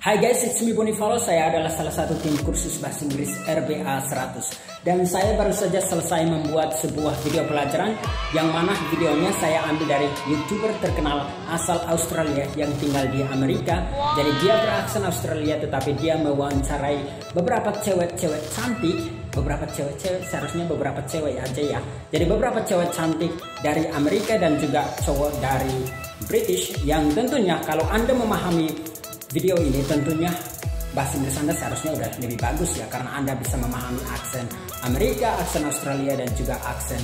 Hai guys, it's me Bonifalo. Saya adalah salah satu tim kursus bahasa Inggris RBA 100. Dan saya baru saja selesai membuat sebuah video pelajaran yang mana videonya saya ambil dari YouTuber terkenal asal Australia yang tinggal di Amerika. Jadi dia beraksen Australia tetapi dia mewawancarai beberapa cewek-cewek cantik, seharusnya beberapa cewek aja ya. Jadi beberapa cewek cantik dari Amerika dan juga cowok dari British yang tentunya kalau Anda memahami video ini tentunya bahasa Inggris Anda seharusnya udah lebih bagus ya, karena Anda bisa memahami aksen Amerika, aksen Australia dan juga aksen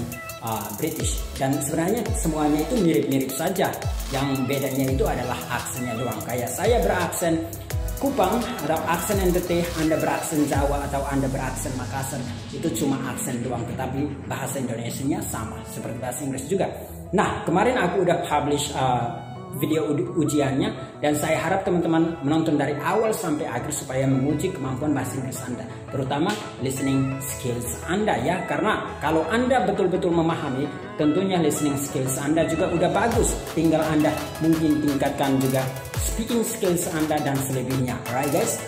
British. Dan sebenarnya semuanya itu mirip-mirip saja. Yang bedanya itu adalah aksennya doang. Kayak saya beraksen Kupang atau aksen NTT, Anda beraksen Jawa atau Anda beraksen Makassar, itu cuma aksen doang, tetapi bahasa Indonesianya sama seperti bahasa Inggris juga. Nah, kemarin aku udah publish video ujiannya dan saya harap teman-teman menonton dari awal sampai akhir supaya menguji kemampuan bahasa Inggris Anda, terutama listening skills Anda ya, karena kalau Anda betul-betul memahami tentunya listening skills Anda juga udah bagus, tinggal Anda mungkin tingkatkan juga speaking skills Anda dan selebihnya, alright guys.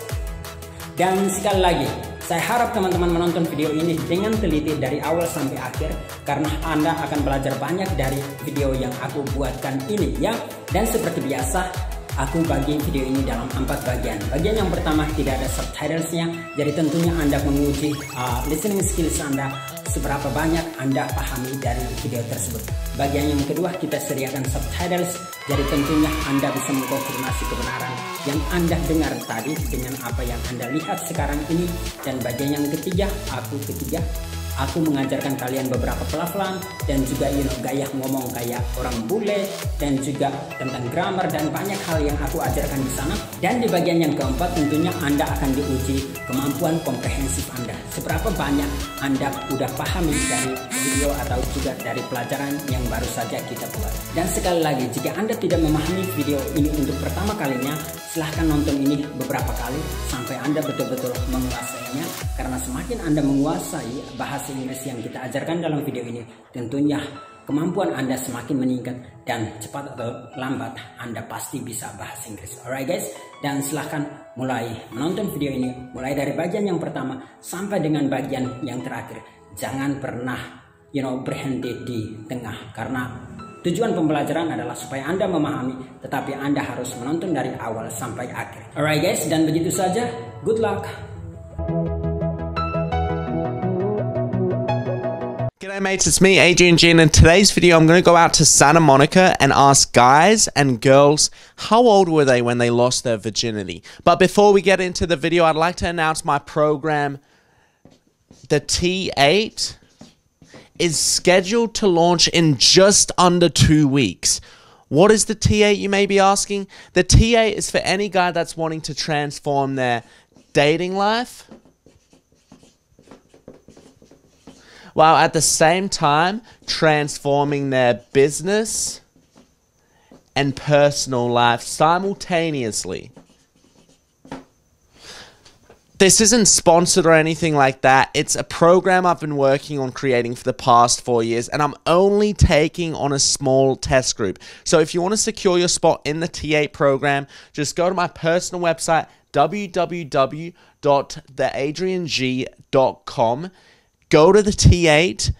Dan sekali lagi saya harap teman-teman menonton video ini dengan teliti dari awal sampai akhir, karena Anda akan belajar banyak dari video yang aku buatkan ini ya. Dan seperti biasa, aku bagi video ini dalam 4 bagian. Bagian yang pertama tidak ada subtitlesnya, jadi tentunya Anda menguji listening skills Anda, seberapa banyak Anda pahami dari video tersebut. Bagian yang kedua kita sediakan subtitles, jadi tentunya Anda bisa mengkonfirmasi kebenaran yang Anda dengar tadi dengan apa yang Anda lihat sekarang ini. Dan bagian yang ketiga, aku mengajarkan kalian beberapa pelafalan dan juga gaya ngomong kayak orang bule, dan juga tentang grammar dan banyak hal yang aku ajarkan di sana. Dan di bagian yang keempat tentunya Anda akan diuji kemampuan komprehensif Anda. Seberapa banyak Anda udah pahami dari video atau juga dari pelajaran yang baru saja kita buat. Dan sekali lagi, jika Anda tidak memahami video ini untuk pertama kalinya, silahkan nonton ini beberapa kali sampai Anda betul-betul menguasainya, karena semakin Anda menguasai bahasa Inggris yang kita ajarkan dalam video ini, tentunya kemampuan Anda semakin meningkat dan cepat atau lambat Anda pasti bisa bahasa Inggris. Alright guys, dan silahkan mulai menonton video ini mulai dari bagian yang pertama sampai dengan bagian yang terakhir. Jangan pernah berhenti di tengah, karena tujuan pembelajaran adalah supaya Anda memahami, tetapi Anda harus menonton dari awal sampai akhir. Alright guys, dan begitu saja. Good luck. G'day mates, it's me, Adrian G, and in today's video I'm going to go out to Santa Monica and ask guys and girls how old were they when they lost their virginity. But before we get into the video, I'd like to announce my program. The T8 is scheduled to launch in just under 2 weeks. What is the T8, you may be asking? The T8 is for any guy that's wanting to transform their dating life, while at the same time transforming their business and personal life simultaneously. This isn't sponsored or anything like that. It's a program I've been working on creating for the past 4 years, and I'm only taking on a small test group. So if you want to secure your spot in the T8 program, just go to my personal website, www.theadriang.com. Go to the T8,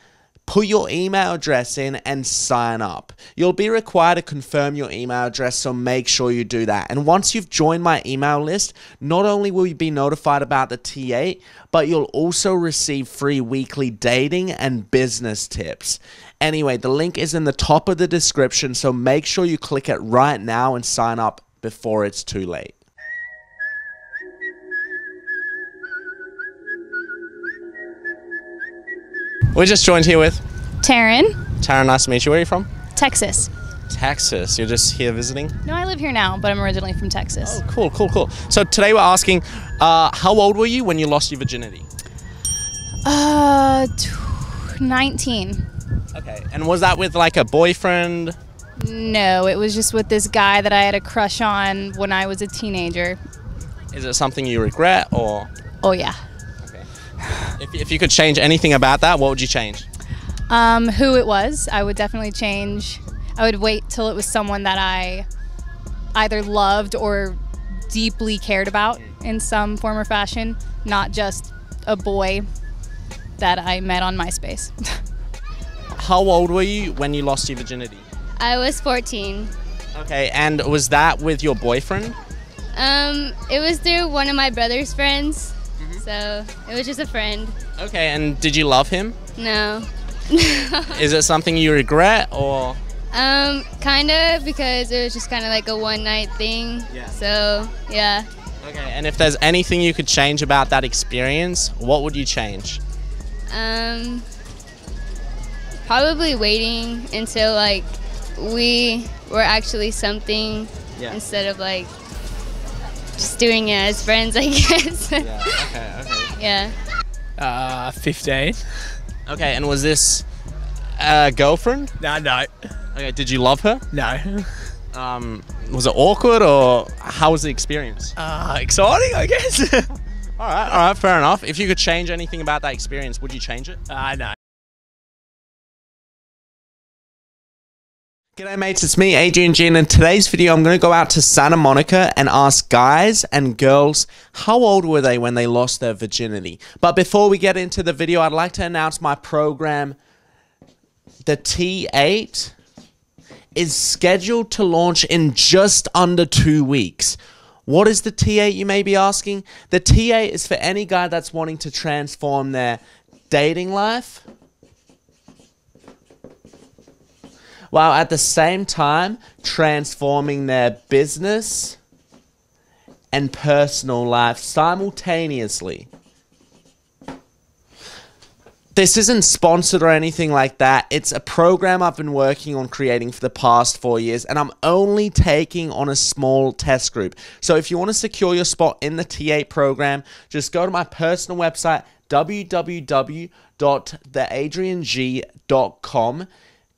put your email address in, and sign up. You'll be required to confirm your email address, so make sure you do that. And once you've joined my email list, not only will you be notified about the T8, but you'll also receive free weekly dating and business tips. Anyway, the link is in the top of the description, so make sure you click it right now and sign up before it's too late. We're just joined here with Taryn. Taryn, nice to meet you. Where are you from? Texas. Texas. You're just here visiting? No, I live here now, but I'm originally from Texas. Oh, cool, cool, cool. So today we're asking, how old were you when you lost your virginity? 19. Okay, and was that with like a boyfriend? No, it was just with this guy that I had a crush on when I was a teenager. Is it something you regret or? Oh yeah. If you could change anything about that, what would you change? Who it was, I would definitely change. I would wait till it was someone that I either loved or deeply cared about in some form or fashion, not just a boy that I met on MySpace. How old were you when you lost your virginity? I was 14. Okay, and was that with your boyfriend? It was through one of my brother's friends, so it was just a friend. Okay, and did you love him? No. Is it something you regret or? Kinda, because it was just kind of like a one-night thing. Yeah. So, yeah. Okay, and if there's anything you could change about that experience, what would you change? Probably waiting until like we were actually something instead of like just doing it as friends, I guess. Yeah, okay. Yeah. 15. Okay, and was this a girlfriend? No. Okay, did you love her? No. Was it awkward or how was the experience? Exciting, I guess. All right, fair enough. If you could change anything about that experience, would you change it? No. G'day mates, it's me, Adrian G, and in today's video I'm going to go out to Santa Monica and ask guys and girls how old were they when they lost their virginity. But before we get into the video, I'd like to announce my program, the T8, is scheduled to launch in just under 2 weeks. What is the T8, you may be asking? The T8 is for any guy that's wanting to transform their dating life, while at the same time transforming their business and personal life simultaneously. This isn't sponsored or anything like that. It's a program I've been working on creating for the past 4 years, and I'm only taking on a small test group. So if you want to secure your spot in the T8 program, just go to my personal website, www.theadriang.com.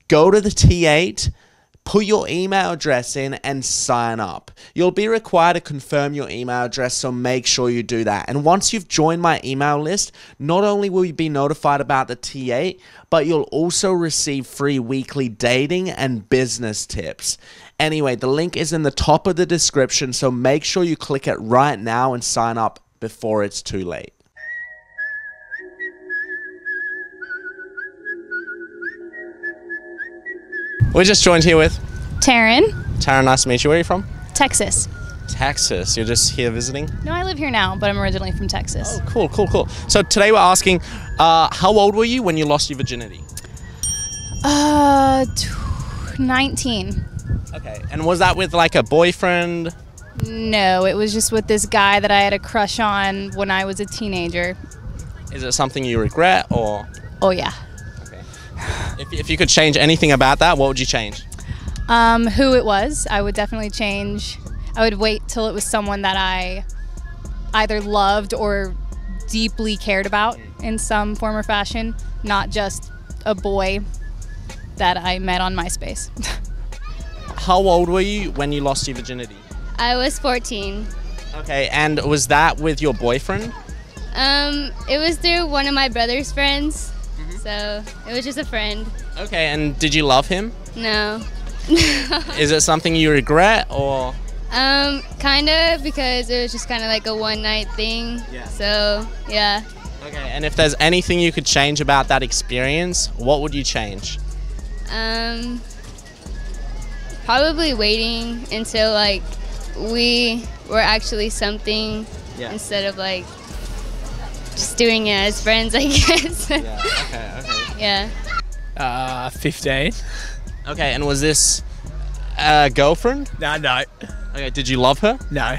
Go to the T8, put your email address in, and sign up. You'll be required to confirm your email address, so make sure you do that. And once you've joined my email list, not only will you be notified about the T8, but you'll also receive free weekly dating and business tips. Anyway, the link is in the top of the description, so make sure you click it right now and sign up before it's too late. We're just joined here with Taryn, Taryn. Nice to meet you. Where are you from? Texas. Texas. You're just here visiting? No, I live here now, but I'm originally from Texas. Oh, cool. So today we're asking, how old were you when you lost your virginity? 19. Okay, and was that with like a boyfriend? No, it was just with this guy that I had a crush on when I was a teenager. Is it something you regret or? Oh, yeah. If you could change anything about that, what would you change? Who it was, I would definitely change. I would wait till it was someone that I either loved or deeply cared about in some form or fashion, not just a boy that I met on MySpace. How old were you when you lost your virginity? I was 14. Okay, and was that with your boyfriend? It was through one of my brother's friends. So it was just a friend. Okay, and did you love him? No. Is it something you regret or? Kinda, because it was just kind of like a one-night thing. Yeah. So, yeah. Okay, and if there's anything you could change about that experience, what would you change? Probably waiting until like we were actually something instead of like just doing it as friends, I guess. Yeah, okay. Yeah. 15. Okay, and was this a girlfriend? No. Okay, did you love her? No.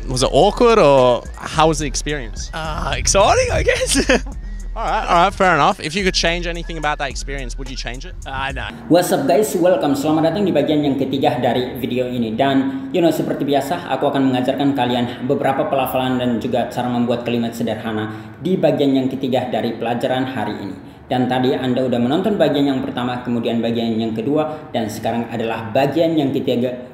Was it awkward or how was the experience? Exciting, I guess. All right, fair enough. If you could change anything about that experience, would you change it? No. What's up guys, welcome, selamat datang di bagian yang ketiga dari video ini. Dan seperti biasa aku akan mengajarkan kalian beberapa pelafalan dan juga cara membuat kalimat sederhana di bagian yang ketiga dari pelajaran hari ini. Dan tadi Anda udah menonton bagian yang pertama, kemudian bagian yang kedua, dan sekarang adalah bagian yang ketiga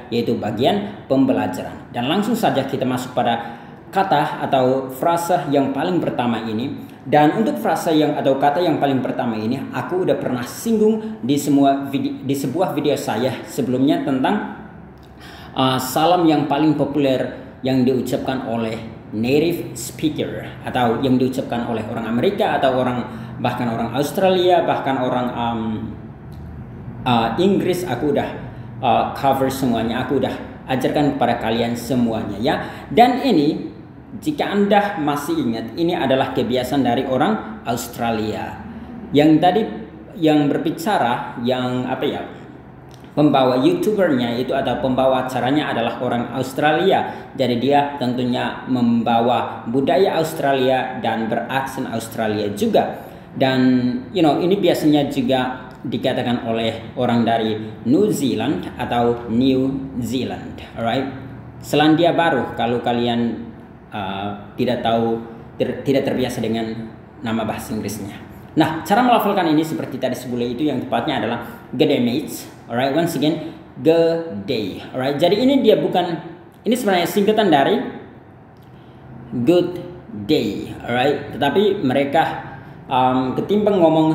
yaitu bagian pembelajaran. Dan langsung saja kita masuk pada kata atau frasa yang paling pertama ini. Dan untuk frasa atau kata yang paling pertama ini aku udah pernah singgung di sebuah video saya sebelumnya tentang salam yang paling populer yang diucapkan oleh native speaker atau yang diucapkan oleh orang Amerika atau bahkan orang Australia, bahkan orang Inggris. Aku udah cover semuanya, aku udah ajarkan kepada kalian semuanya ya. Dan ini jika Anda masih ingat, ini adalah kebiasaan dari orang Australia. Yang tadi yang berbicara, yang pembawa YouTubernya itu atau pembawa acaranya adalah orang Australia. Jadi dia tentunya membawa budaya Australia dan beraksen Australia juga. Dan ini biasanya juga dikatakan oleh orang dari New Zealand atau New Zealand, alright? Selandia Baru kalau kalian tidak terbiasa dengan nama bahasa Inggrisnya. Nah, cara melafalkan ini seperti tadi sebelum itu yang tepatnya adalah g'day mates, alright? Once again, g'day, alright? Jadi ini ini sebenarnya singkatan dari good day, alright? Tetapi mereka ketimbang ngomong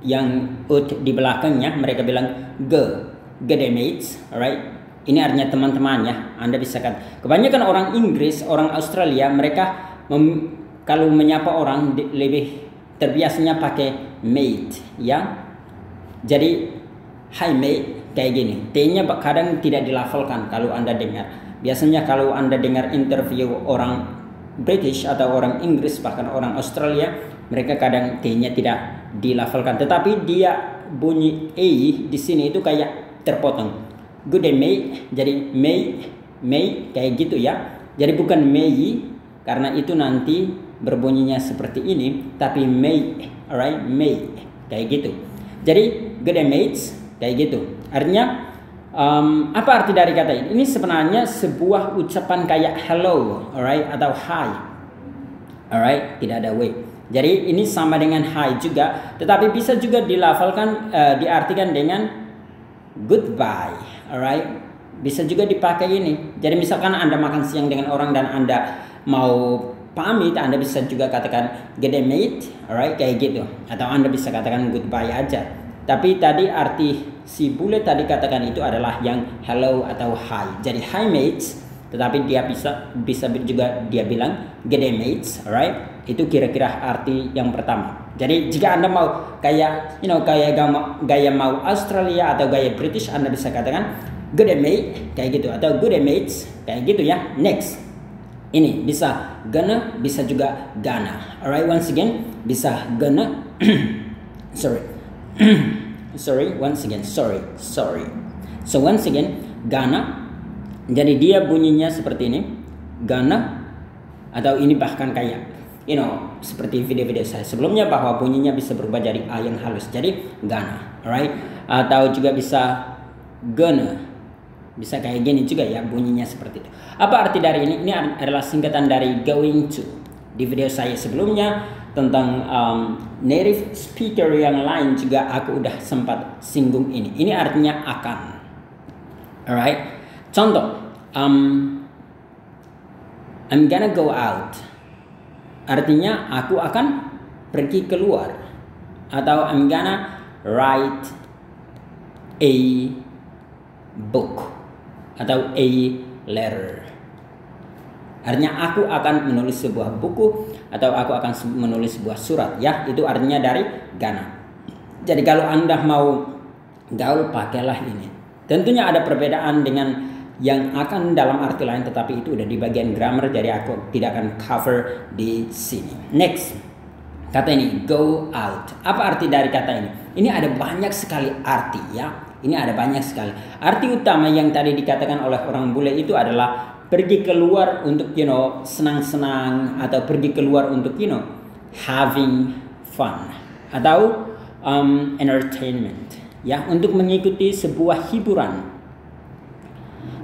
yang di belakangnya, mereka bilang g'day mates, alright? Ini artinya teman-teman ya. Anda bisa kebanyakan orang Inggris, orang Australia, mereka kalau menyapa orang lebih terbiasanya pakai mate ya. Jadi hi mate kayak gini. T-nya kadang tidak dilafalkan kalau Anda dengar. Biasanya kalau Anda dengar interview orang British atau orang Inggris bahkan orang Australia, mereka kadang T-nya tidak dilafalkan, tetapi dia bunyi A di sini itu kayak terpotong. Good day mate, jadi May kayak gitu ya. Jadi bukan May karena itu nanti berbunyinya seperti ini, tapi May, alright, May kayak gitu. Jadi good day mates kayak gitu. Artinya apa arti dari kata ini? Ini sebenarnya sebuah ucapan kayak hello, alright, atau hi, alright, tidak ada w. Jadi ini sama dengan hi juga, tetapi bisa juga dilafalkan, diartikan dengan goodbye, alright. Bisa juga dipakai ini. Jadi misalkan Anda makan siang dengan orang dan Anda mau pamit, Anda bisa juga katakan g'day mate, alright, kayak gitu. Atau Anda bisa katakan goodbye aja. Tapi tadi arti si bule tadi katakan itu adalah yang hello atau hi. Jadi hi mates, tetapi dia bisa juga dia bilang g'day mates, alright. Itu kira-kira arti yang pertama. Jadi jika Anda mau kayak gaya mau Australia atau gaya British, Anda bisa katakan g'day mate kayak gitu atau g'day mates kayak gitu ya. Next, ini bisa gonna, bisa juga gonna. Alright, once again bisa gonna sorry, once again sorry. So once again gonna, jadi dia bunyinya seperti ini, gonna, atau ini bahkan kayak seperti video-video saya sebelumnya bahwa bunyinya bisa berubah jadi A yang halus, jadi gonna, alright. Atau juga bisa gonna, bisa kayak gini juga ya bunyinya seperti itu. Apa arti dari ini? Ini adalah singkatan dari going to. Di video saya sebelumnya tentang native speaker yang lain juga aku udah sempat singgung ini. Ini artinya akan, alright. Contoh, I'm gonna go out. Artinya aku akan pergi keluar. Atau I'm gonna write a book atau a letter. Artinya aku akan menulis sebuah buku atau aku akan menulis sebuah surat ya. Itu artinya dari gonna. Jadi kalau Anda mau gaul, pakailah ini. Tentunya ada perbedaan dengan yang akan dalam arti lain, tetapi itu udah di bagian grammar, jadi aku tidak akan cover di sini. Next, kata ini go out. Apa arti dari kata ini? Ini ada banyak sekali arti ya. Ini ada banyak sekali. Arti utama yang tadi dikatakan oleh orang bule itu adalah pergi keluar untuk senang-senang atau pergi keluar untuk having fun atau entertainment ya, untuk mengikuti sebuah hiburan.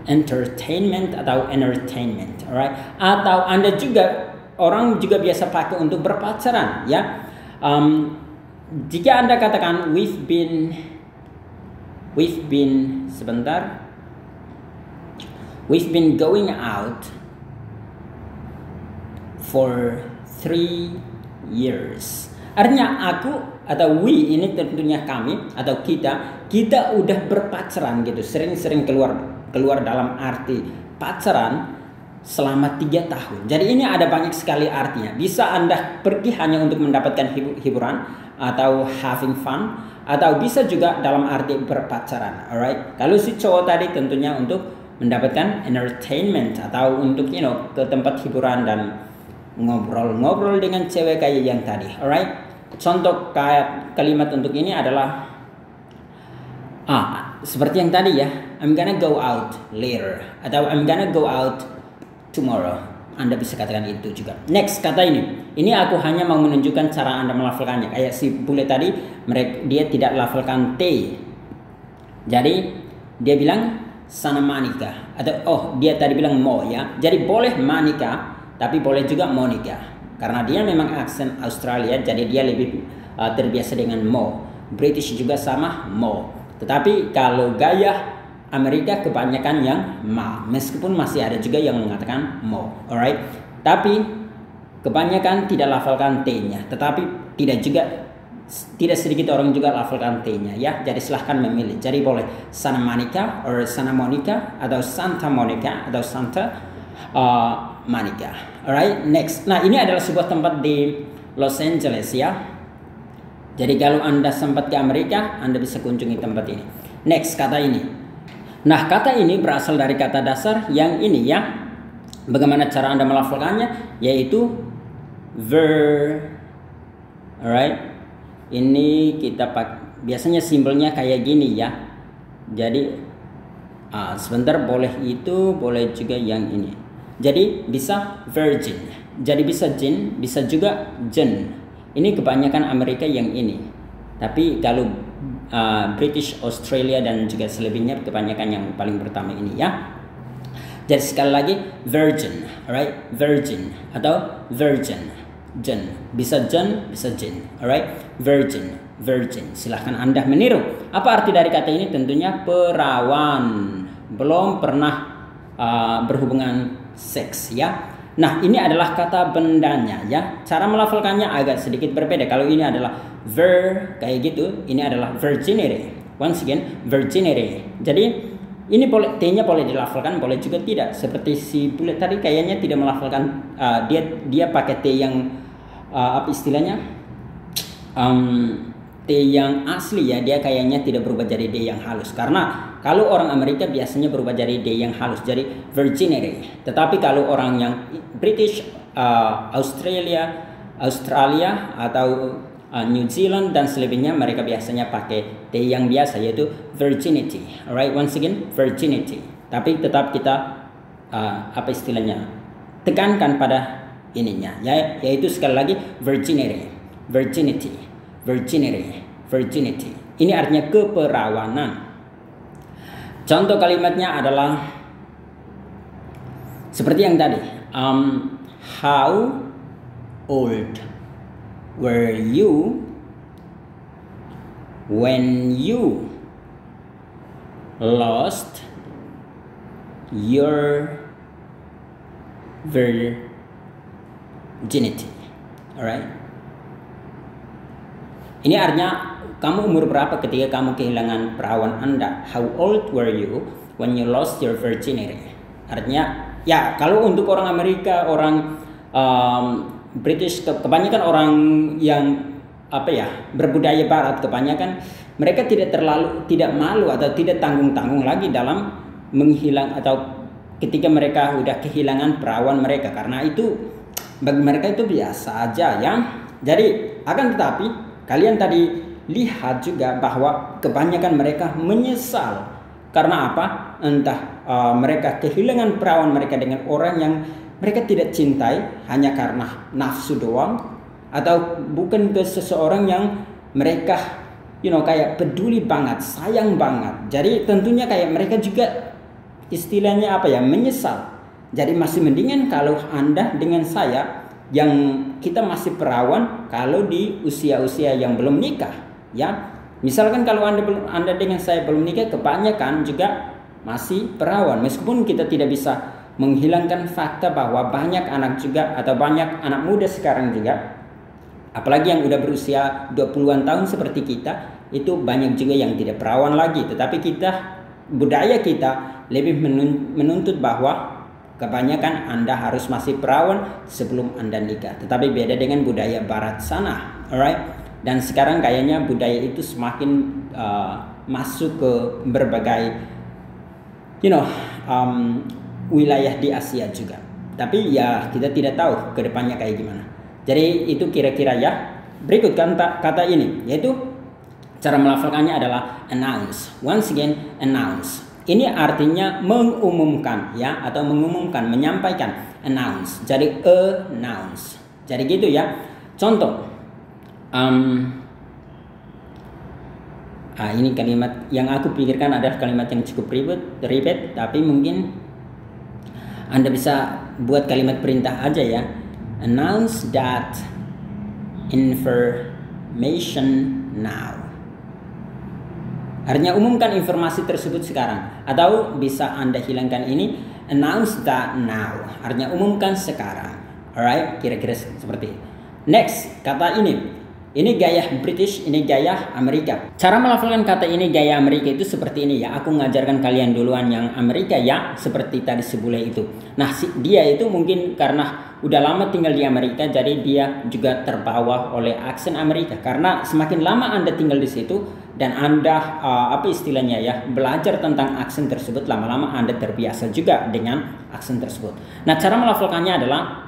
Entertainment atau entertainment, alright. Atau Anda juga, orang juga biasa pakai untuk berpacaran ya. Jika Anda katakan we've been going out for 3 years. Artinya aku atau we ini tentunya kami atau kita udah berpacaran gitu, sering-sering keluar keluar dalam arti pacaran selama 3 tahun. Jadi ini ada banyak sekali artinya. Bisa Anda pergi hanya untuk mendapatkan hiburan atau having fun, atau bisa juga dalam arti berpacaran. Alright. Kalau si cowok tadi tentunya untuk mendapatkan entertainment atau untuk ke tempat hiburan dan ngobrol-ngobrol dengan cewek kayak yang tadi. Alright. Contoh kayak kalimat untuk ini adalah seperti yang tadi ya, I'm gonna go out later atau I'm gonna go out tomorrow. Anda bisa katakan itu juga. Next, kata ini aku hanya mau menunjukkan cara Anda melafalkannya. Kayak si bule tadi, dia tidak lafalkan T. Jadi dia bilang sana Monica atau dia tadi bilang mo ya. Jadi boleh Monica, tapi boleh juga Monica. Karena dia memang aksen Australia, jadi dia lebih terbiasa dengan mo. British juga sama mo. Tetapi kalau gaya Amerika kebanyakan yang ma, meskipun masih ada juga yang mengatakan mo. Alright. Tapi kebanyakan tidak lafalkan T-nya. Tetapi tidak sedikit orang juga lafalkan T-nya ya. Jadi silahkan memilih. Jadi boleh Santa Monica atau Santa Monica atau Santa Monica atau Santa Monica. Alright, next. Nah, ini adalah sebuah tempat di Los Angeles ya. Jadi kalau Anda sempat ke Amerika, Anda bisa kunjungi tempat ini. Next, kata ini. Nah, kata ini berasal dari kata dasar yang ini ya. Bagaimana cara Anda melafalkannya? Yaitu alright. Ini kita pakai, biasanya simbolnya kayak gini ya. Jadi sebentar, boleh itu, boleh juga yang ini. Jadi bisa virgin, jadi bisa jin, bisa juga jen. Ini kebanyakan Amerika yang ini. Tapi kalau British, Australia dan juga selebihnya kebanyakan yang paling pertama ini ya. Jadi sekali lagi virgin, alright, virgin atau virgin, jen, bisa jen, bisa jin, alright, virgin, virgin. Silahkan Anda meniru. Apa arti dari kata ini? Tentunya perawan, belum pernah berhubungan seks ya. Nah, ini adalah kata bendanya ya. Cara melafalkannya agak sedikit berbeda. Kalau ini adalah kayak gitu, ini adalah virginity. Once again, virginity. Jadi ini boleh, T-nya boleh dilafalkan, boleh juga tidak. Seperti si bule tadi kayaknya tidak melafalkan, dia pakai T yang apa istilahnya? T yang asli ya, dia kayaknya tidak berubah jadi D yang halus. Karena kalau orang Amerika biasanya berubah jadi D yang halus, jadi virginity. Tetapi kalau orang yang British, Australia atau New Zealand dan selebihnya, mereka biasanya pakai T yang biasa yaitu virginity. Alright, once again virginity. Tapi tetap kita apa istilahnya? Tekankan pada ininya ya, yaitu sekali lagi virginity. Ini artinya keperawanan. Contoh kalimatnya adalah seperti yang tadi. How old were you when you lost your virginity? Alright. Ini artinya kamu umur berapa ketika kamu kehilangan perawan Anda? How old were you when you lost your virginity? Artinya ya, kalau untuk orang Amerika, orang British, kebanyakan orang yang apa ya, berbudaya barat, kebanyakan mereka tidak malu atau tidak tanggung-tanggung lagi dalam menghilang atau ketika mereka udah kehilangan perawan mereka, karena itu bagi mereka itu biasa aja ya. Jadi akan tetapi kalian tadi lihat juga bahwa kebanyakan mereka menyesal. Karena apa? Entah mereka kehilangan perawan mereka dengan orang yang mereka tidak cintai hanya karena nafsu doang, atau bukan ke seseorang yang mereka kayak peduli banget, sayang banget. Jadi tentunya kayak mereka juga istilahnya apa ya, menyesal. Jadi masih mendingan kalau Anda dengan saya yang kita masih perawan kalau di usia-usia yang belum nikah ya. Misalkan kalau Anda dengan saya belum nikah, kebanyakan juga masih perawan. Meskipun kita tidak bisa menghilangkan fakta bahwa banyak anak juga atau banyak anak muda sekarang juga, apalagi yang udah berusia 20-an tahun seperti kita, itu banyak juga yang tidak perawan lagi. Tetapi kita budaya kita lebih menuntut bahwa kebanyakan Anda harus masih perawan sebelum Anda nikah. Tetapi beda dengan budaya barat sana, alright? Dan sekarang kayaknya budaya itu semakin masuk ke berbagai wilayah di Asia juga. Tapi ya kita tidak tahu ke depannya kayak gimana. Jadi itu kira-kira ya. Berikut kata ini, yaitu cara melafalkannya adalah announce. Once again, announce. Ini artinya mengumumkan ya, atau mengumumkan, menyampaikan. Announce. Jadi announce. Jadi gitu ya. Contoh. Ini kalimat yang aku pikirkan adalah kalimat yang cukup ribet, tapi mungkin Anda bisa buat kalimat perintah aja ya. Announce that information now. Artinya umumkan informasi tersebut sekarang. Atau bisa Anda hilangkan ini, announce that now. Artinya umumkan sekarang. Alright, kira-kira seperti itu. Next, kata ini. Ini gaya British, ini gaya Amerika. Cara melafalkan kata ini gaya Amerika itu seperti ini ya. Aku ngajarkan kalian duluan yang Amerika ya, seperti tadi si bule itu. Nah, dia itu mungkin karena udah lama tinggal di Amerika, jadi dia juga terbawa oleh aksen Amerika. Karena semakin lama Anda tinggal di situ dan Anda belajar tentang aksen tersebut, lama-lama Anda terbiasa juga dengan aksen tersebut. Nah, cara melafalkannya adalah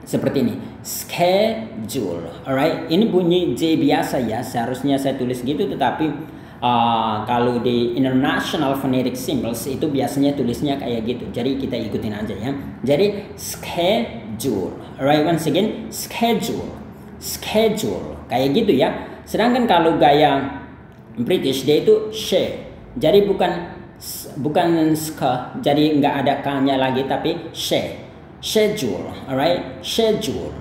seperti ini, schedule, alright. Ini bunyi J biasa ya, seharusnya saya tulis gitu, tetapi kalau di International Phonetic Symbols itu biasanya tulisnya kayak gitu. Jadi kita ikutin aja ya. Jadi schedule, alright. Once again, schedule, kayak gitu ya. Sedangkan kalau gaya British dia itu she, jadi bukan sk, jadi nggak ada k-nya lagi, tapi she. Schedule, alright, schedule,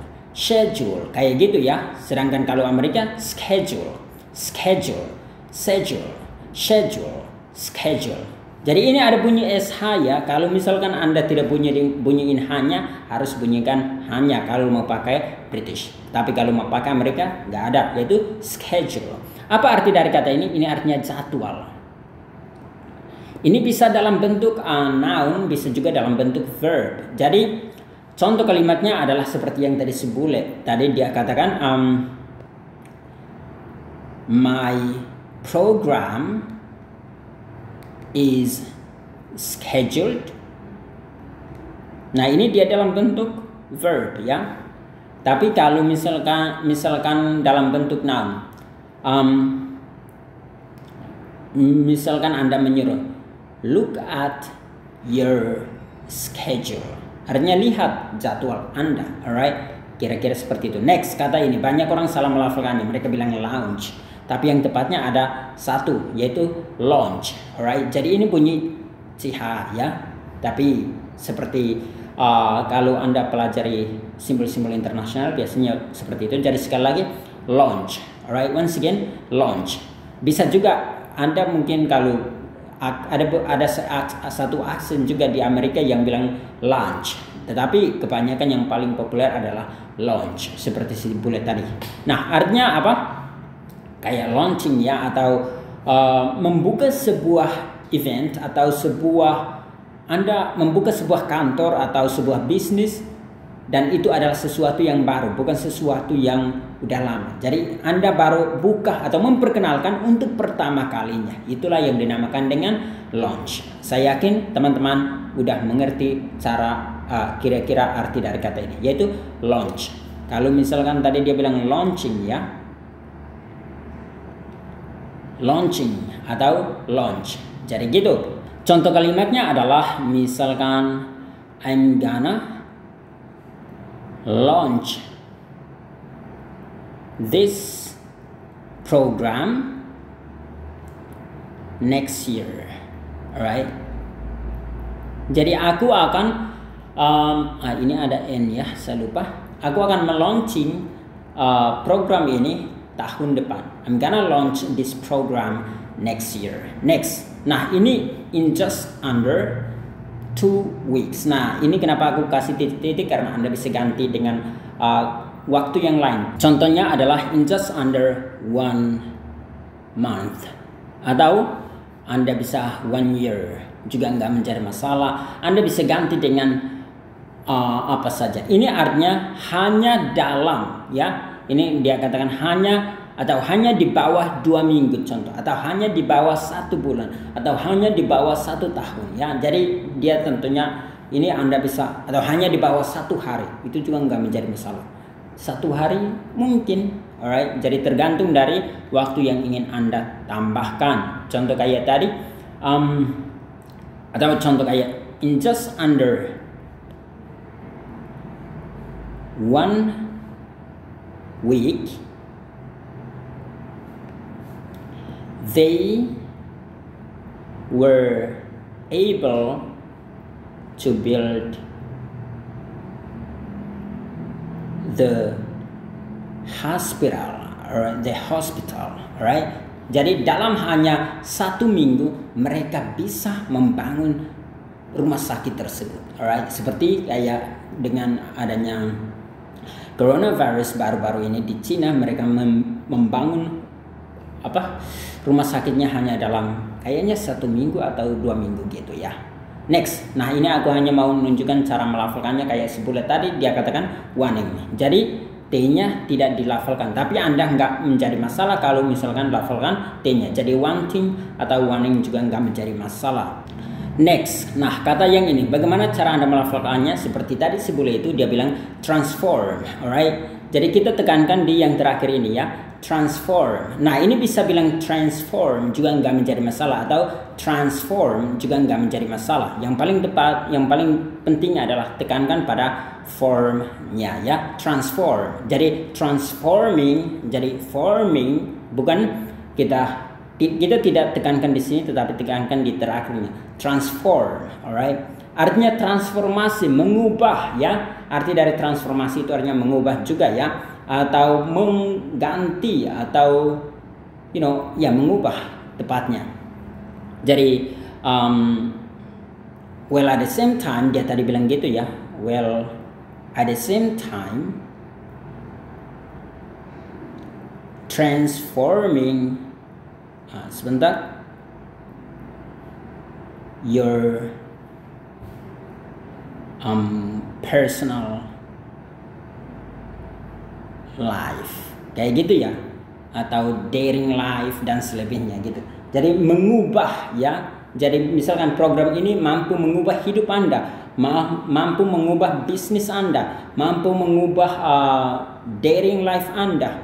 kayak gitu ya. Sedangkan kalau Amerika schedule. Jadi ini ada bunyi sh ya. Kalau misalkan Anda tidak bunyiin hanya, harus bunyikan hanya kalau mau pakai British. Tapi kalau mau pakai Amerika nggak ada, yaitu schedule. Apa arti dari kata ini? Ini artinya jadwal. Ini bisa dalam bentuk noun, bisa juga dalam bentuk verb. Jadi contoh kalimatnya adalah seperti yang tadi sebule. Tadi dia katakan my program is scheduled. Nah, ini dia dalam bentuk verb ya. Tapi kalau misalkan dalam bentuk noun, misalkan Anda menyuruh, look at your schedule. Artinya lihat jadwal Anda, alright? Kira-kira seperti itu. Next, kata ini banyak orang salah melafalkannya. Mereka bilang lounge, tapi yang tepatnya ada satu, yaitu launch, alright? Jadi ini bunyi ch ya. Tapi seperti kalau Anda pelajari simbol-simbol internasional biasanya seperti itu. Jadi sekali lagi launch, alright? Once again launch. Bisa juga Anda mungkin kalau ada satu aksen juga di Amerika yang bilang lunch, tetapi kebanyakan yang paling populer adalah launch, seperti si bule tadi. Nah, artinya apa? Kayak launching ya, atau membuka sebuah event, atau Anda membuka sebuah kantor atau sebuah bisnis, dan itu adalah sesuatu yang baru, bukan sesuatu yang udah lama. Jadi Anda baru buka atau memperkenalkan untuk pertama kalinya. Itulah yang dinamakan dengan launch. Saya yakin teman-teman udah mengerti cara kira-kira arti dari kata ini, yaitu launch. Kalau misalkan tadi dia bilang launching ya, launching atau launch. Jadi gitu. Contoh kalimatnya adalah misalkan I'm gonna launch this program next year, alright? Jadi aku akan ini ada N ya, saya lupa. Aku akan melaunching program ini tahun depan. I'm gonna launch this program next year. Next. Nah, ini in just under 2 weeks. Nah, ini kenapa aku kasih titik-titik, karena Anda bisa ganti dengan waktu yang lain. Contohnya adalah in just under 1 month, atau Anda bisa 1 year juga nggak menjadi masalah. Anda bisa ganti dengan apa saja. Ini artinya hanya dalam, ya. Ini dia katakan hanya atau hanya di bawah 2 minggu contoh, atau hanya di bawah 1 bulan, atau hanya di bawah 1 tahun, ya. Jadi dia tentunya ini Anda bisa, atau hanya di bawah 1 hari, itu juga nggak menjadi masalah. 1 hari mungkin, alright. Jadi tergantung dari waktu yang ingin Anda tambahkan. Contoh kayak tadi, atau contoh kayak in just under 1 week, they were able to build the hospital, right? Jadi dalam hanya 1 minggu mereka bisa membangun rumah sakit tersebut, alright? Seperti kayak dengan adanya coronavirus baru-baru ini di Cina, mereka membangun rumah sakitnya hanya dalam kayaknya 1 minggu atau 2 minggu gitu ya. Next, nah ini aku hanya mau menunjukkan cara melafalkannya kayak sebulan tadi dia katakan wanting. Jadi T-nya tidak dilafalkan, tapi Anda nggak menjadi masalah kalau misalkan lafalkan T-nya. Jadi wanting atau wanting juga nggak menjadi masalah. Next, nah kata yang ini, bagaimana cara Anda melafalkannya? Seperti tadi sebulan itu dia bilang transform, alright. Jadi kita tekankan di yang terakhir ini ya, transform. Nah ini bisa bilang transform juga nggak menjadi masalah, atau transform juga nggak menjadi masalah. Yang paling tepat, yang paling penting adalah tekankan pada formnya ya, transform. Jadi transforming, jadi forming, bukan kita tidak tekankan di sini, tetapi tekankan di terakhirnya, transform, alright. Artinya transformasi, mengubah ya. Arti dari transformasi itu artinya mengubah juga ya, atau mengganti, atau ya mengubah tepatnya. Jadi well at the same time, dia tadi bilang gitu ya, well at the same time transforming sebentar your personal life, kayak gitu ya, atau daring life dan selebihnya gitu. Jadi mengubah ya. Jadi misalkan program ini mampu mengubah hidup Anda, mampu mengubah bisnis Anda, mampu mengubah daring life Anda,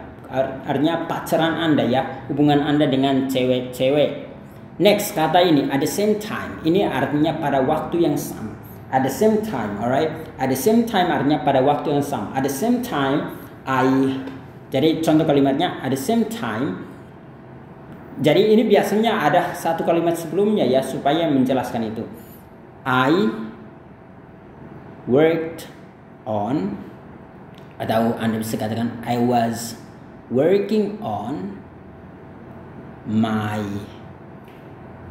artinya pacaran Anda ya, hubungan Anda dengan cewek-cewek. Next, kata ini at the same time, ini artinya pada waktu yang sama. At the same time, alright. At the same time artinya pada waktu yang sama. At the same time, jadi contoh kalimatnya at the same time. Jadi ini biasanya ada satu kalimat sebelumnya ya, supaya menjelaskan itu. I worked on, atau Anda bisa katakan I was working on my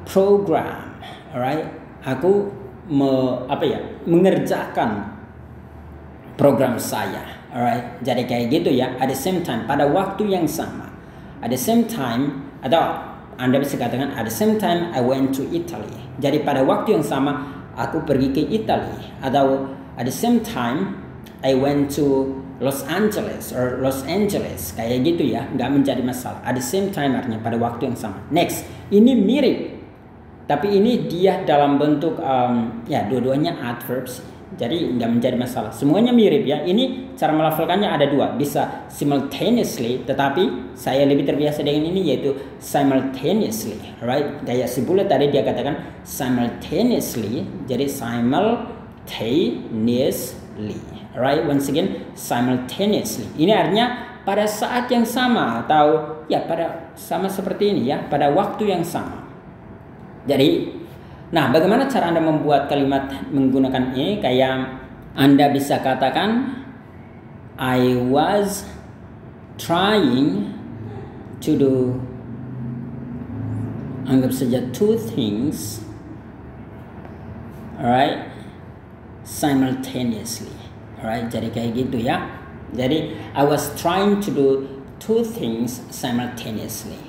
program, alright. Aku mengerjakan program saya, alright. Jadi kayak gitu ya, at the same time, pada waktu yang sama. At the same time, atau Anda bisa katakan at the same time I went to Italy. Jadi pada waktu yang sama aku pergi ke Italia, atau at the same time I went to Los Angeles or Los Angeles, kayak gitu ya, nggak menjadi masalah. At the same time artinya pada waktu yang sama. Next, ini mirip, tapi ini dia dalam bentuk ya dua-duanya adverbs, jadi nggak menjadi masalah. Semuanya mirip ya. Ini cara melafalkannya ada dua, bisa simultaneously, tetapi saya lebih terbiasa dengan ini yaitu simultaneously, right? Kayak sebulan tadi dia katakan simultaneously, jadi simultaneously, right? Once again, simultaneously. Ini artinya pada saat yang sama, atau ya pada sama seperti ini ya, pada waktu yang sama. Jadi, nah bagaimana cara Anda membuat kalimat menggunakan ini? Kayak Anda bisa katakan I was trying to do, anggap saja 2 things, alright, simultaneously, alright. Jadi kayak gitu ya. Jadi I was trying to do 2 things simultaneously.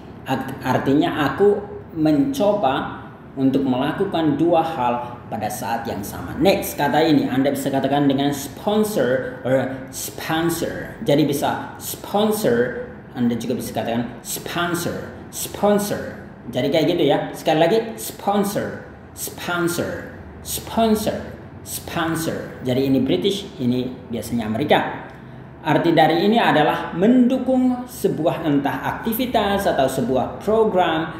Artinya aku mencoba untuk melakukan dua hal pada saat yang sama. Next, kata ini Anda bisa katakan dengan sponsor or sponsor. Jadi bisa sponsor, Anda juga bisa katakan sponsor, sponsor. Jadi kayak gitu ya. Sekali lagi, sponsor, sponsor, sponsor, sponsor. Jadi ini British, ini biasanya Amerika. Arti dari ini adalah mendukung sebuah entah aktivitas atau sebuah program,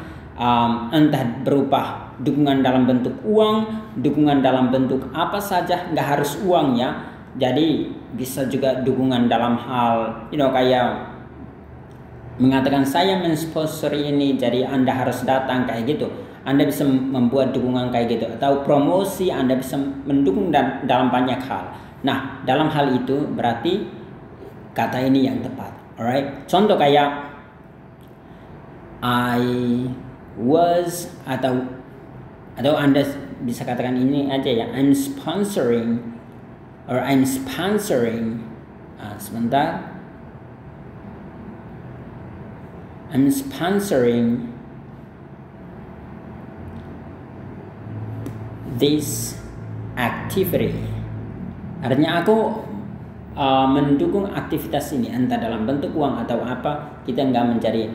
entah berupa dukungan dalam bentuk uang, dukungan dalam bentuk apa saja, nggak harus uang ya. Jadi bisa juga dukungan dalam hal, kayak mengatakan saya mensponsori ini, jadi Anda harus datang kayak gitu. Anda bisa membuat dukungan kayak gitu, atau promosi Anda bisa mendukung dalam banyak hal. Nah, dalam hal itu berarti kata ini yang tepat. Alright, contoh kayak I was atau Anda bisa katakan ini aja ya, I'm sponsoring sebentar, I'm sponsoring this activity. Artinya aku mendukung aktivitas ini, entah dalam bentuk uang atau apa. Kita nggak menjadi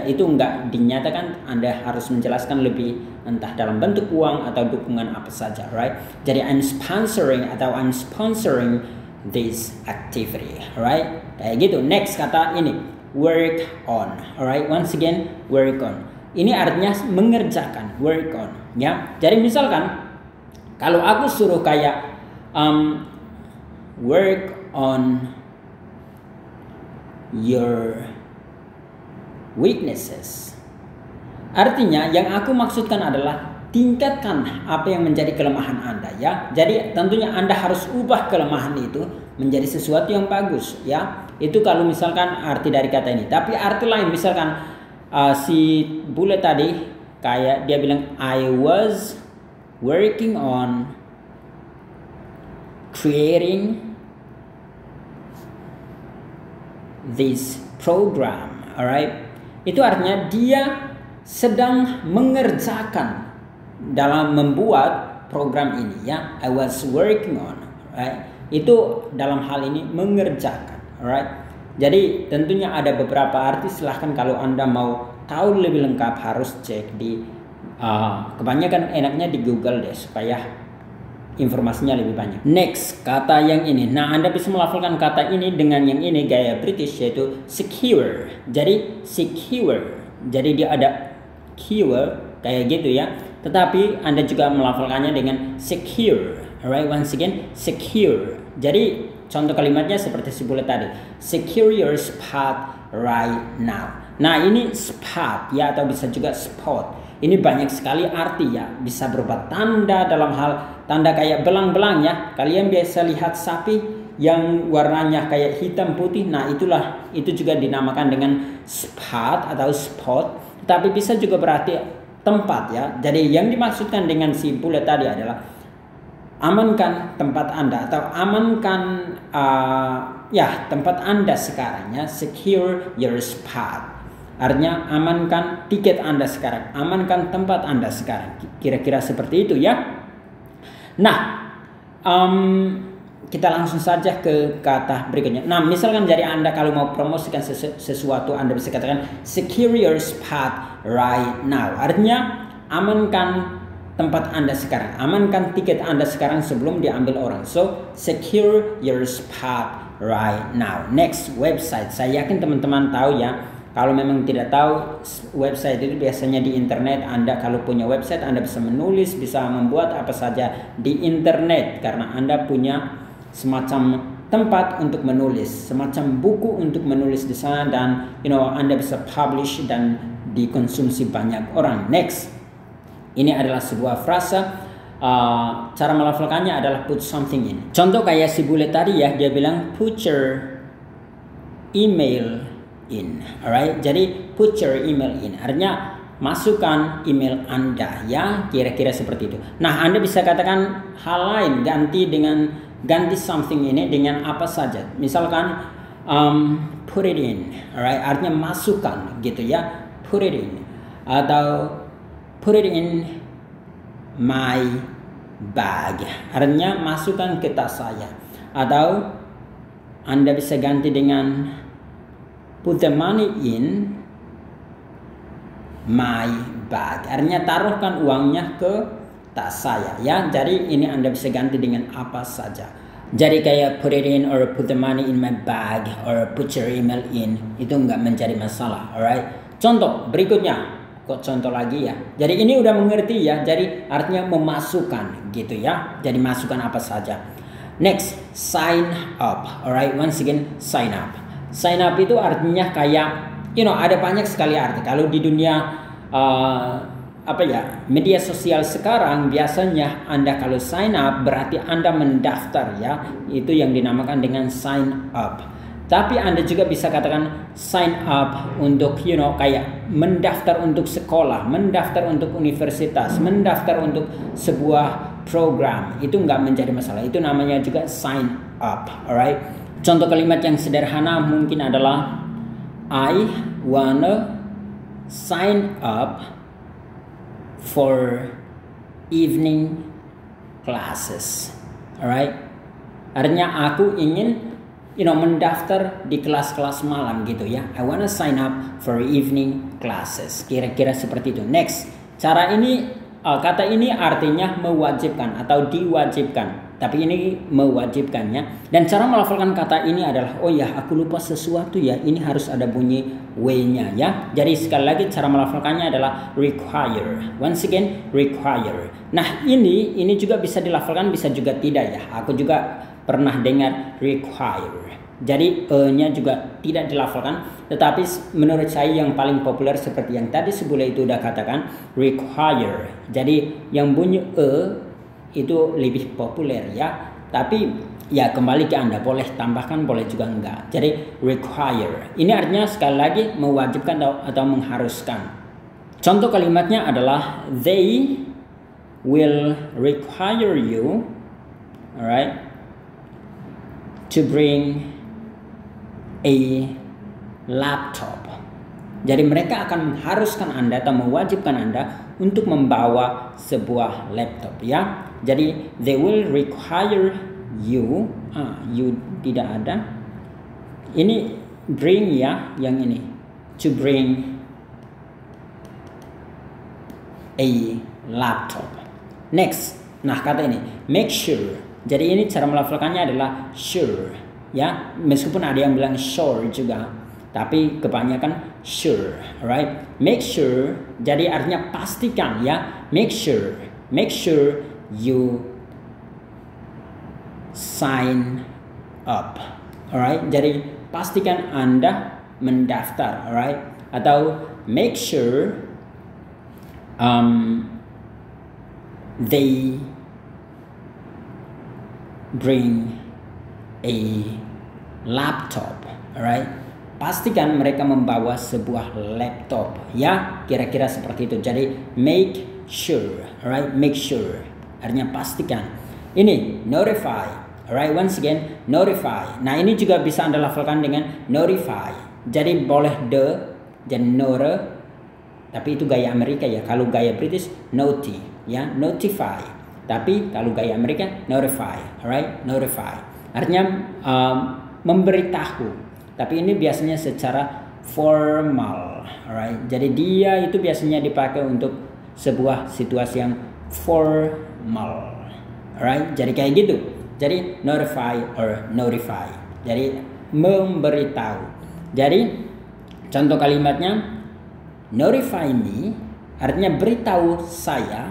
itu nggak dinyatakan, Anda harus menjelaskan lebih, entah dalam bentuk uang atau dukungan apa saja, right? Jadi I'm sponsoring this activity, right? Kayak gitu. Next, kata ini work on, alright? Once again, work on. Ini artinya mengerjakan, work on, ya. Jadi misalkan kalau aku suruh kayak work on your weaknesses, artinya yang aku maksudkan adalah tingkatkan apa yang menjadi kelemahan Anda, ya. Jadi tentunya Anda harus ubah kelemahan itu menjadi sesuatu yang bagus, ya. Itu kalau misalkan arti dari kata ini. Tapi arti lain, misalkan si bule tadi kayak dia bilang I was working on creating this program, alright? Itu artinya dia sedang mengerjakan dalam membuat program ini, ya. I was working on, right? Itu dalam hal ini mengerjakan, alright? Jadi tentunya ada beberapa arti. Silahkan kalau Anda mau tahu lebih lengkap harus cek di kebanyakan enaknya di Google deh, supaya informasinya lebih banyak. Next, kata yang ini. Nah, Anda bisa melafalkan kata ini dengan yang ini gaya British, yaitu secure. Jadi secure. Jadi dia ada keyword kayak gitu ya. Tetapi Anda juga melafalkannya dengan secure. Alright, once again, secure. Jadi contoh kalimatnya seperti si bule tadi. Secure your spot right now. Nah, ini spot ya, atau bisa juga spot. Ini banyak sekali arti ya. Bisa berupa tanda dalam hal tanda kayak belang-belang ya. Kalian biasa lihat sapi yang warnanya kayak hitam putih. Nah, itu juga dinamakan dengan spot atau spot. Tapi bisa juga berarti tempat ya. Jadi yang dimaksudkan dengan si bule tadi adalah amankan tempat Anda, atau amankan tempat Anda sekarang ya. Secure your spot. Artinya amankan tiket Anda sekarang, amankan tempat Anda sekarang. Kira-kira seperti itu ya. Nah, kita langsung saja ke kata berikutnya. Nah, misalkan dari Anda kalau mau promosikan sesuatu, Anda bisa katakan secure your spot right now. Artinya amankan tempat Anda sekarang, amankan tiket Anda sekarang sebelum diambil orang. So, secure your spot right now. Next, website. Saya yakin teman-teman tahu ya. Kalau memang tidak tahu, website itu biasanya di internet. Anda kalau punya website, Anda bisa menulis, bisa membuat apa saja di internet, karena Anda punya semacam tempat untuk menulis, semacam buku untuk menulis di sana, dan Anda bisa publish dan dikonsumsi banyak orang. Next, ini adalah sebuah frasa. Cara melafalkannya adalah put something in. Contoh kayak si bule tadi ya, dia bilang put your email in, alright? Jadi put your email in, artinya masukkan email Anda ya, kira-kira seperti itu. Nah, Anda bisa katakan hal lain, ganti something ini dengan apa saja. Misalkan put it in, alright? Artinya masukkan gitu ya, put it in. Atau put it in my bag. Artinya masukkan ke tas saya. Atau Anda bisa ganti dengan put the money in my bag. Artinya taruhkan uangnya ke tas saya ya. Jadi ini Anda bisa ganti dengan apa saja. Jadi kayak put it in or put the money in my bag or put your email in, itu nggak menjadi masalah. Alright. Contoh berikutnya. Kok contoh lagi ya. Jadi ini udah mengerti ya. Jadi artinya memasukkan gitu ya. Jadi masukkan apa saja. Next, sign up. Alright, once again sign up. Sign up itu artinya kayak ada banyak sekali arti. Kalau di dunia media sosial sekarang biasanya Anda kalau sign up berarti Anda mendaftar ya. Itu yang dinamakan dengan sign up. Tapi Anda juga bisa katakan sign up untuk kayak mendaftar untuk sekolah, mendaftar untuk universitas, mendaftar untuk sebuah program. Itu nggak menjadi masalah. Itu namanya juga sign up. Alright. Contoh kalimat yang sederhana mungkin adalah I wanna sign up for evening classes. Alright. Artinya aku ingin mendaftar di kelas-kelas malam gitu ya. I wanna sign up for evening classes. Kira-kira seperti itu. Next, cara ini kata ini artinya mewajibkan atau diwajibkan. Tapi ini mewajibkannya. Dan cara melafalkan kata ini adalah aku lupa sesuatu ya. Ini harus ada bunyi W-nya ya. Jadi sekali lagi cara melafalkannya adalah require. Once again require. Nah ini juga bisa dilafalkan, bisa juga tidak ya. Aku juga pernah dengar require. Jadi nya juga tidak dilafalkan, tetapi menurut saya yang paling populer seperti yang tadi sebelum itu udah katakan require. Jadi yang bunyi itu lebih populer ya. Tapi ya kembali ke Anda, boleh tambahkan boleh juga enggak. Jadi require. Ini artinya sekali lagi mewajibkan atau mengharuskan. Contoh kalimatnya adalah they will require you, alright, to bring a laptop. Jadi mereka akan mengharuskan Anda atau mewajibkan Anda untuk membawa sebuah laptop ya. Jadi they will require you. You tidak ada. Ini bring ya, yang ini. To bring a laptop. Next. Nah, kata ini make sure. Jadi ini cara melafalkannya adalah sure ya, meskipun ada yang bilang sure juga, tapi kebanyakan sure. Alright, make sure jadi artinya pastikan ya. Make sure you sign up. Alright, jadi pastikan Anda mendaftar. Alright, atau make sure they bring a laptop. Alright, pastikan mereka membawa sebuah laptop ya, kira-kira seperti itu. Jadi make sure. Alright, make sure artinya pastikan. Ini notify. Alright, once again notify. Nah ini juga bisa Anda lafalkan dengan notify. Jadi boleh dan nore, tapi itu gaya Amerika ya. Kalau gaya British naughty ya, notify. Tapi kalau gaya Amerika notify. Alright, notify artinya memberitahu. Tapi ini biasanya secara formal. Alright, jadi dia itu biasanya dipakai untuk sebuah situasi yang formal. Alright, jadi kayak gitu. Jadi notify or notify. Jadi memberitahu. Jadi contoh kalimatnya notify me artinya beritahu saya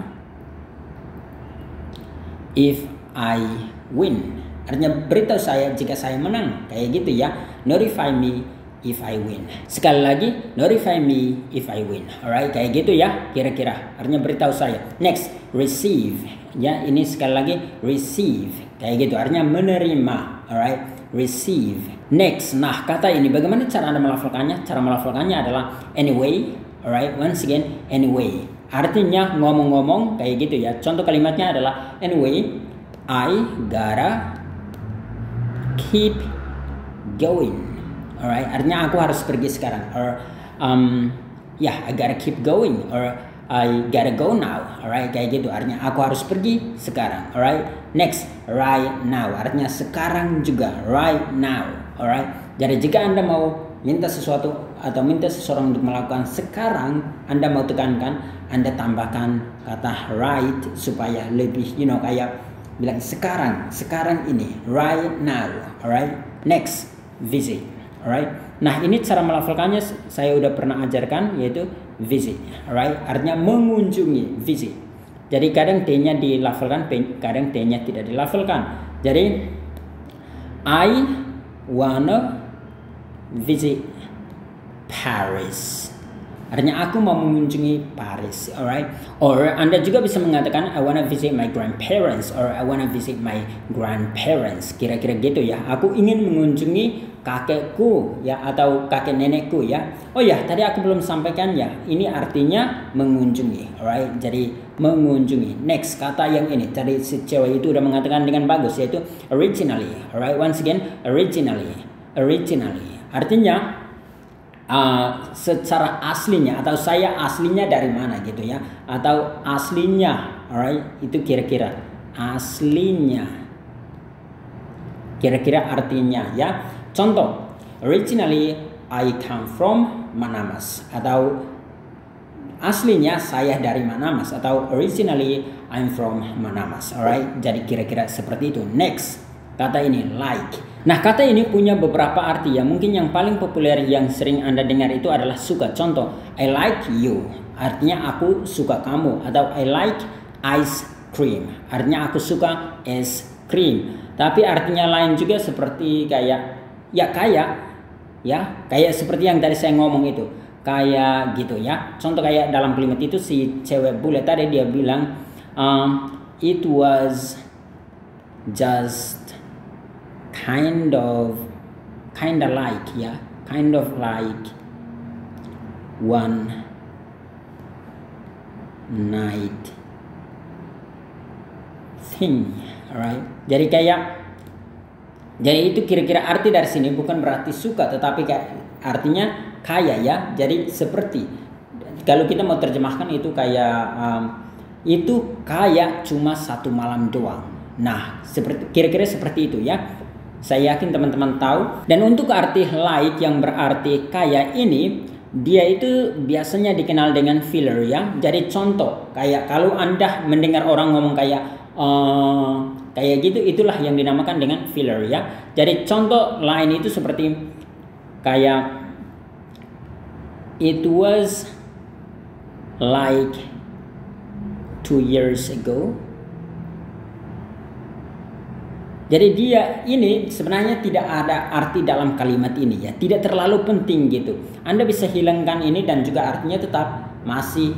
if I win. Artinya beritahu saya jika saya menang. Kayak gitu ya. Notify me if I win. Sekali lagi, notify me if I win. Alright, kayak gitu ya kira-kira. Artinya beritahu saya. Next, receive. Ya, ini sekali lagi receive. Kayak gitu, artinya menerima. Alright, receive. Next, nah kata ini bagaimana cara Anda melafalkannya? Cara melafalkannya adalah anyway. Alright, once again anyway. Artinya ngomong-ngomong kayak gitu ya. Contoh kalimatnya adalah anyway, I gotta keep going. Alright, artinya aku harus pergi sekarang. Or I gotta keep going. Or I gotta go now, alright, kayak gitu. Artinya aku harus pergi sekarang, alright. Next, right now, artinya sekarang juga, right now, alright. Jadi jika Anda mau minta sesuatu atau minta seseorang untuk melakukan sekarang, Anda mau tekankan, Anda tambahkan kata right supaya lebih, kayak bilang sekarang ini, right now, alright. Next, visit, alright. Nah, ini cara melafalkannya saya udah pernah ajarkan, yaitu visit, alright. Artinya mengunjungi, visit. Jadi kadang T-nya dilafalkan, kadang T-nya tidak dilafalkan. Jadi I wanna visit Paris. Artinya aku mau mengunjungi Paris, alright. Or Anda juga bisa mengatakan I wanna visit my grandparents or I wanna visit my grandparents. Kira-kira gitu ya. Aku ingin mengunjungi kakekku ya atau kakek nenekku ya. Oh ya, tadi aku belum sampaikan ya. Ini artinya mengunjungi, alright. Jadi mengunjungi. Next, kata yang ini. Tadi si cewek itu udah mengatakan dengan bagus, yaitu originally, alright. Once again, originally. Artinya secara aslinya atau saya aslinya dari mana gitu ya, atau aslinya, alright, itu kira-kira aslinya, kira-kira artinya ya. Contoh, originally I come from Manamas, atau aslinya saya dari Manamas, atau originally I'm from Manamas, alright. Jadi kira-kira seperti itu. Next, kata ini like. Nah, kata ini punya beberapa arti ya. Mungkin yang paling populer yang sering Anda dengar itu adalah suka. Contoh, I like you. Artinya aku suka kamu. Atau I like ice cream. Artinya aku suka es krim. Tapi artinya lain juga seperti kayak seperti yang tadi saya ngomong itu. Kayak gitu ya. Contoh kayak dalam kalimat itu si cewek bule tadi dia bilang it was just kind of like one night thing, alright. Jadi itu kira-kira arti dari sini, bukan berarti suka, tetapi artinya kayak ya. Jadi seperti kalau kita mau terjemahkan itu kayak cuma satu malam doang. Nah, kira-kira seperti itu ya. Saya yakin teman-teman tahu. Dan untuk arti like yang berarti kaya ini, dia itu biasanya dikenal dengan filler ya. Jadi contoh, kayak kalau Anda mendengar orang ngomong kayak gitu, itulah yang dinamakan dengan filler ya. Jadi contoh lain itu seperti kayak it was like 2 years ago. Jadi dia ini sebenarnya tidak ada arti dalam kalimat ini ya, tidak terlalu penting gitu. Anda bisa hilangkan ini dan juga artinya tetap masih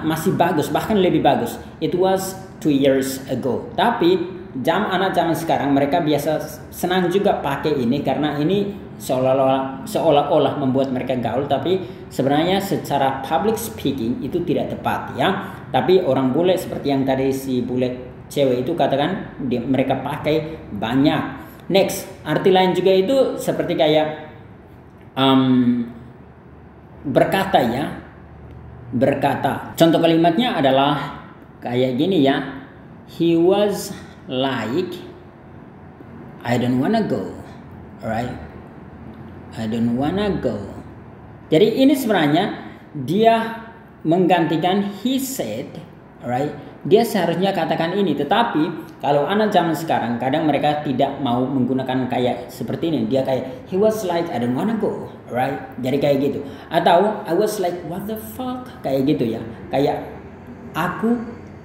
masih bagus, bahkan lebih bagus. It was 2 years ago. Tapi anak zaman sekarang mereka biasa senang juga pakai ini karena ini seolah-olah membuat mereka gaul, tapi sebenarnya secara public speaking itu tidak tepat ya. Tapi orang bule seperti yang tadi si bule cewek itu katakan mereka pakai banyak. Next, arti lain juga itu seperti kayak berkata ya. Berkata. Contoh kalimatnya adalah kayak gini ya. He was like I don't wanna go. Alright. I don't wanna go. Jadi ini sebenarnya dia menggantikan he said, alright. Dia seharusnya katakan ini, tetapi kalau anak zaman sekarang kadang mereka tidak mau menggunakan kayak seperti ini. Dia kayak he was like I don't wanna go, right? Jadi kayak gitu. Atau I was like what the fuck, kayak gitu ya. Kayak aku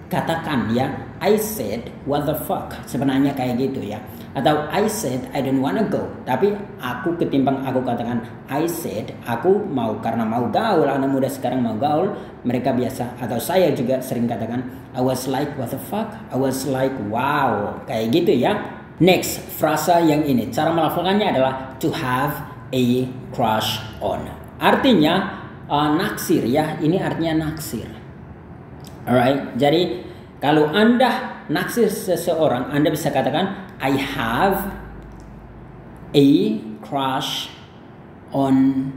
katakan ya, I said what the fuck, sebenarnya kayak gitu ya. Atau I said I don't wanna go, tapi aku ketimbang aku katakan I said, aku mau karena mau gaul. Anak muda sekarang mau gaul, mereka biasa atau saya juga sering katakan I was like what the fuck, I was like wow, kayak gitu ya. Next, frasa yang ini cara melafalkannya adalah to have a crush on. Artinya naksir ya, ini artinya naksir. Alright, jadi kalau Anda naksir seseorang, Anda bisa katakan I have a crush on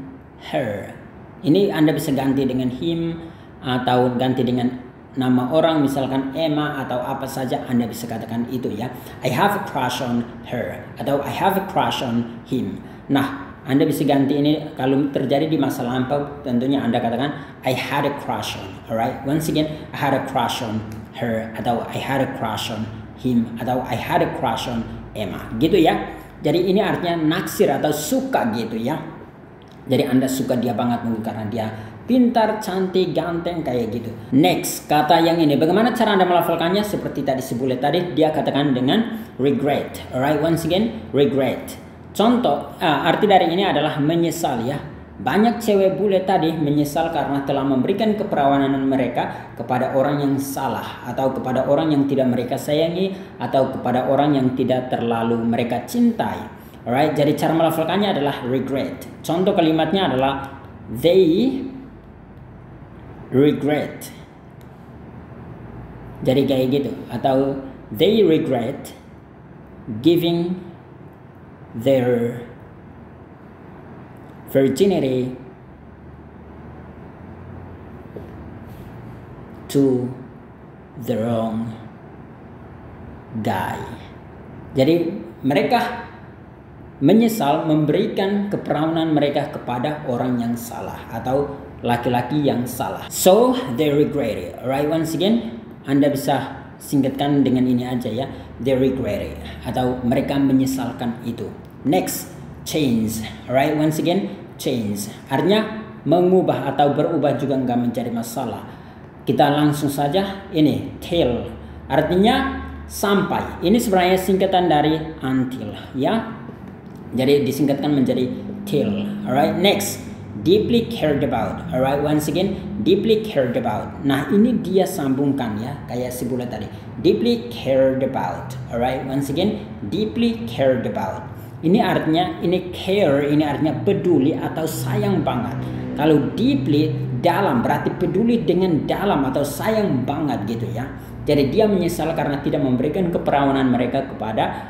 her. Ini Anda bisa ganti dengan him atau ganti dengan nama orang, misalkan Emma atau apa saja, Anda bisa katakan itu ya. I have a crush on her atau I have a crush on him. Nah, Anda bisa ganti ini kalau terjadi di masa lampau, tentunya Anda katakan I had a crush on. Alright, once again, I had a crush on her atau I had a crush on him atau I had a crush on Emma. Gitu ya. Jadi ini artinya naksir atau suka gitu ya. Jadi Anda suka dia banget mungkin karena dia pintar, cantik, ganteng kayak gitu. Next, kata yang ini. Bagaimana cara Anda melafalkannya? Seperti tadi sebulet tadi, dia katakan dengan regret. Alright, once again, regret. Contoh, arti dari ini adalah menyesal ya. Banyak cewek bule tadi menyesal karena telah memberikan keperawanan mereka kepada orang yang salah, atau kepada orang yang tidak mereka sayangi, atau kepada orang yang tidak terlalu mereka cintai. Alright, jadi cara melafalkannya adalah regret. Contoh kalimatnya adalah they regret. Jadi kayak gitu, atau they regret giving their virginity to the wrong guy. Jadi mereka menyesal memberikan keperawanan mereka kepada orang yang salah atau laki-laki yang salah. So they regret it. Alright, once again, Anda bisa singkatkan dengan ini aja ya. They regret it atau mereka menyesalkan itu. Next, change. Alright, once again, change. Artinya mengubah atau berubah juga nggak menjadi masalah. Kita langsung saja ini till. Artinya sampai. Ini sebenarnya singkatan dari until ya. Jadi disingkatkan menjadi till. Alright, next. Deeply cared about. Alright, once again, deeply cared about. Nah, ini dia sambungkan ya, kayak sebulan tadi. Deeply cared about. Alright, once again, deeply cared about. Ini artinya, ini care, ini artinya peduli atau sayang banget. Kalau deeply, dalam, berarti peduli dengan dalam atau sayang banget gitu ya. Jadi dia menyesal karena tidak memberikan keperawanan mereka kepada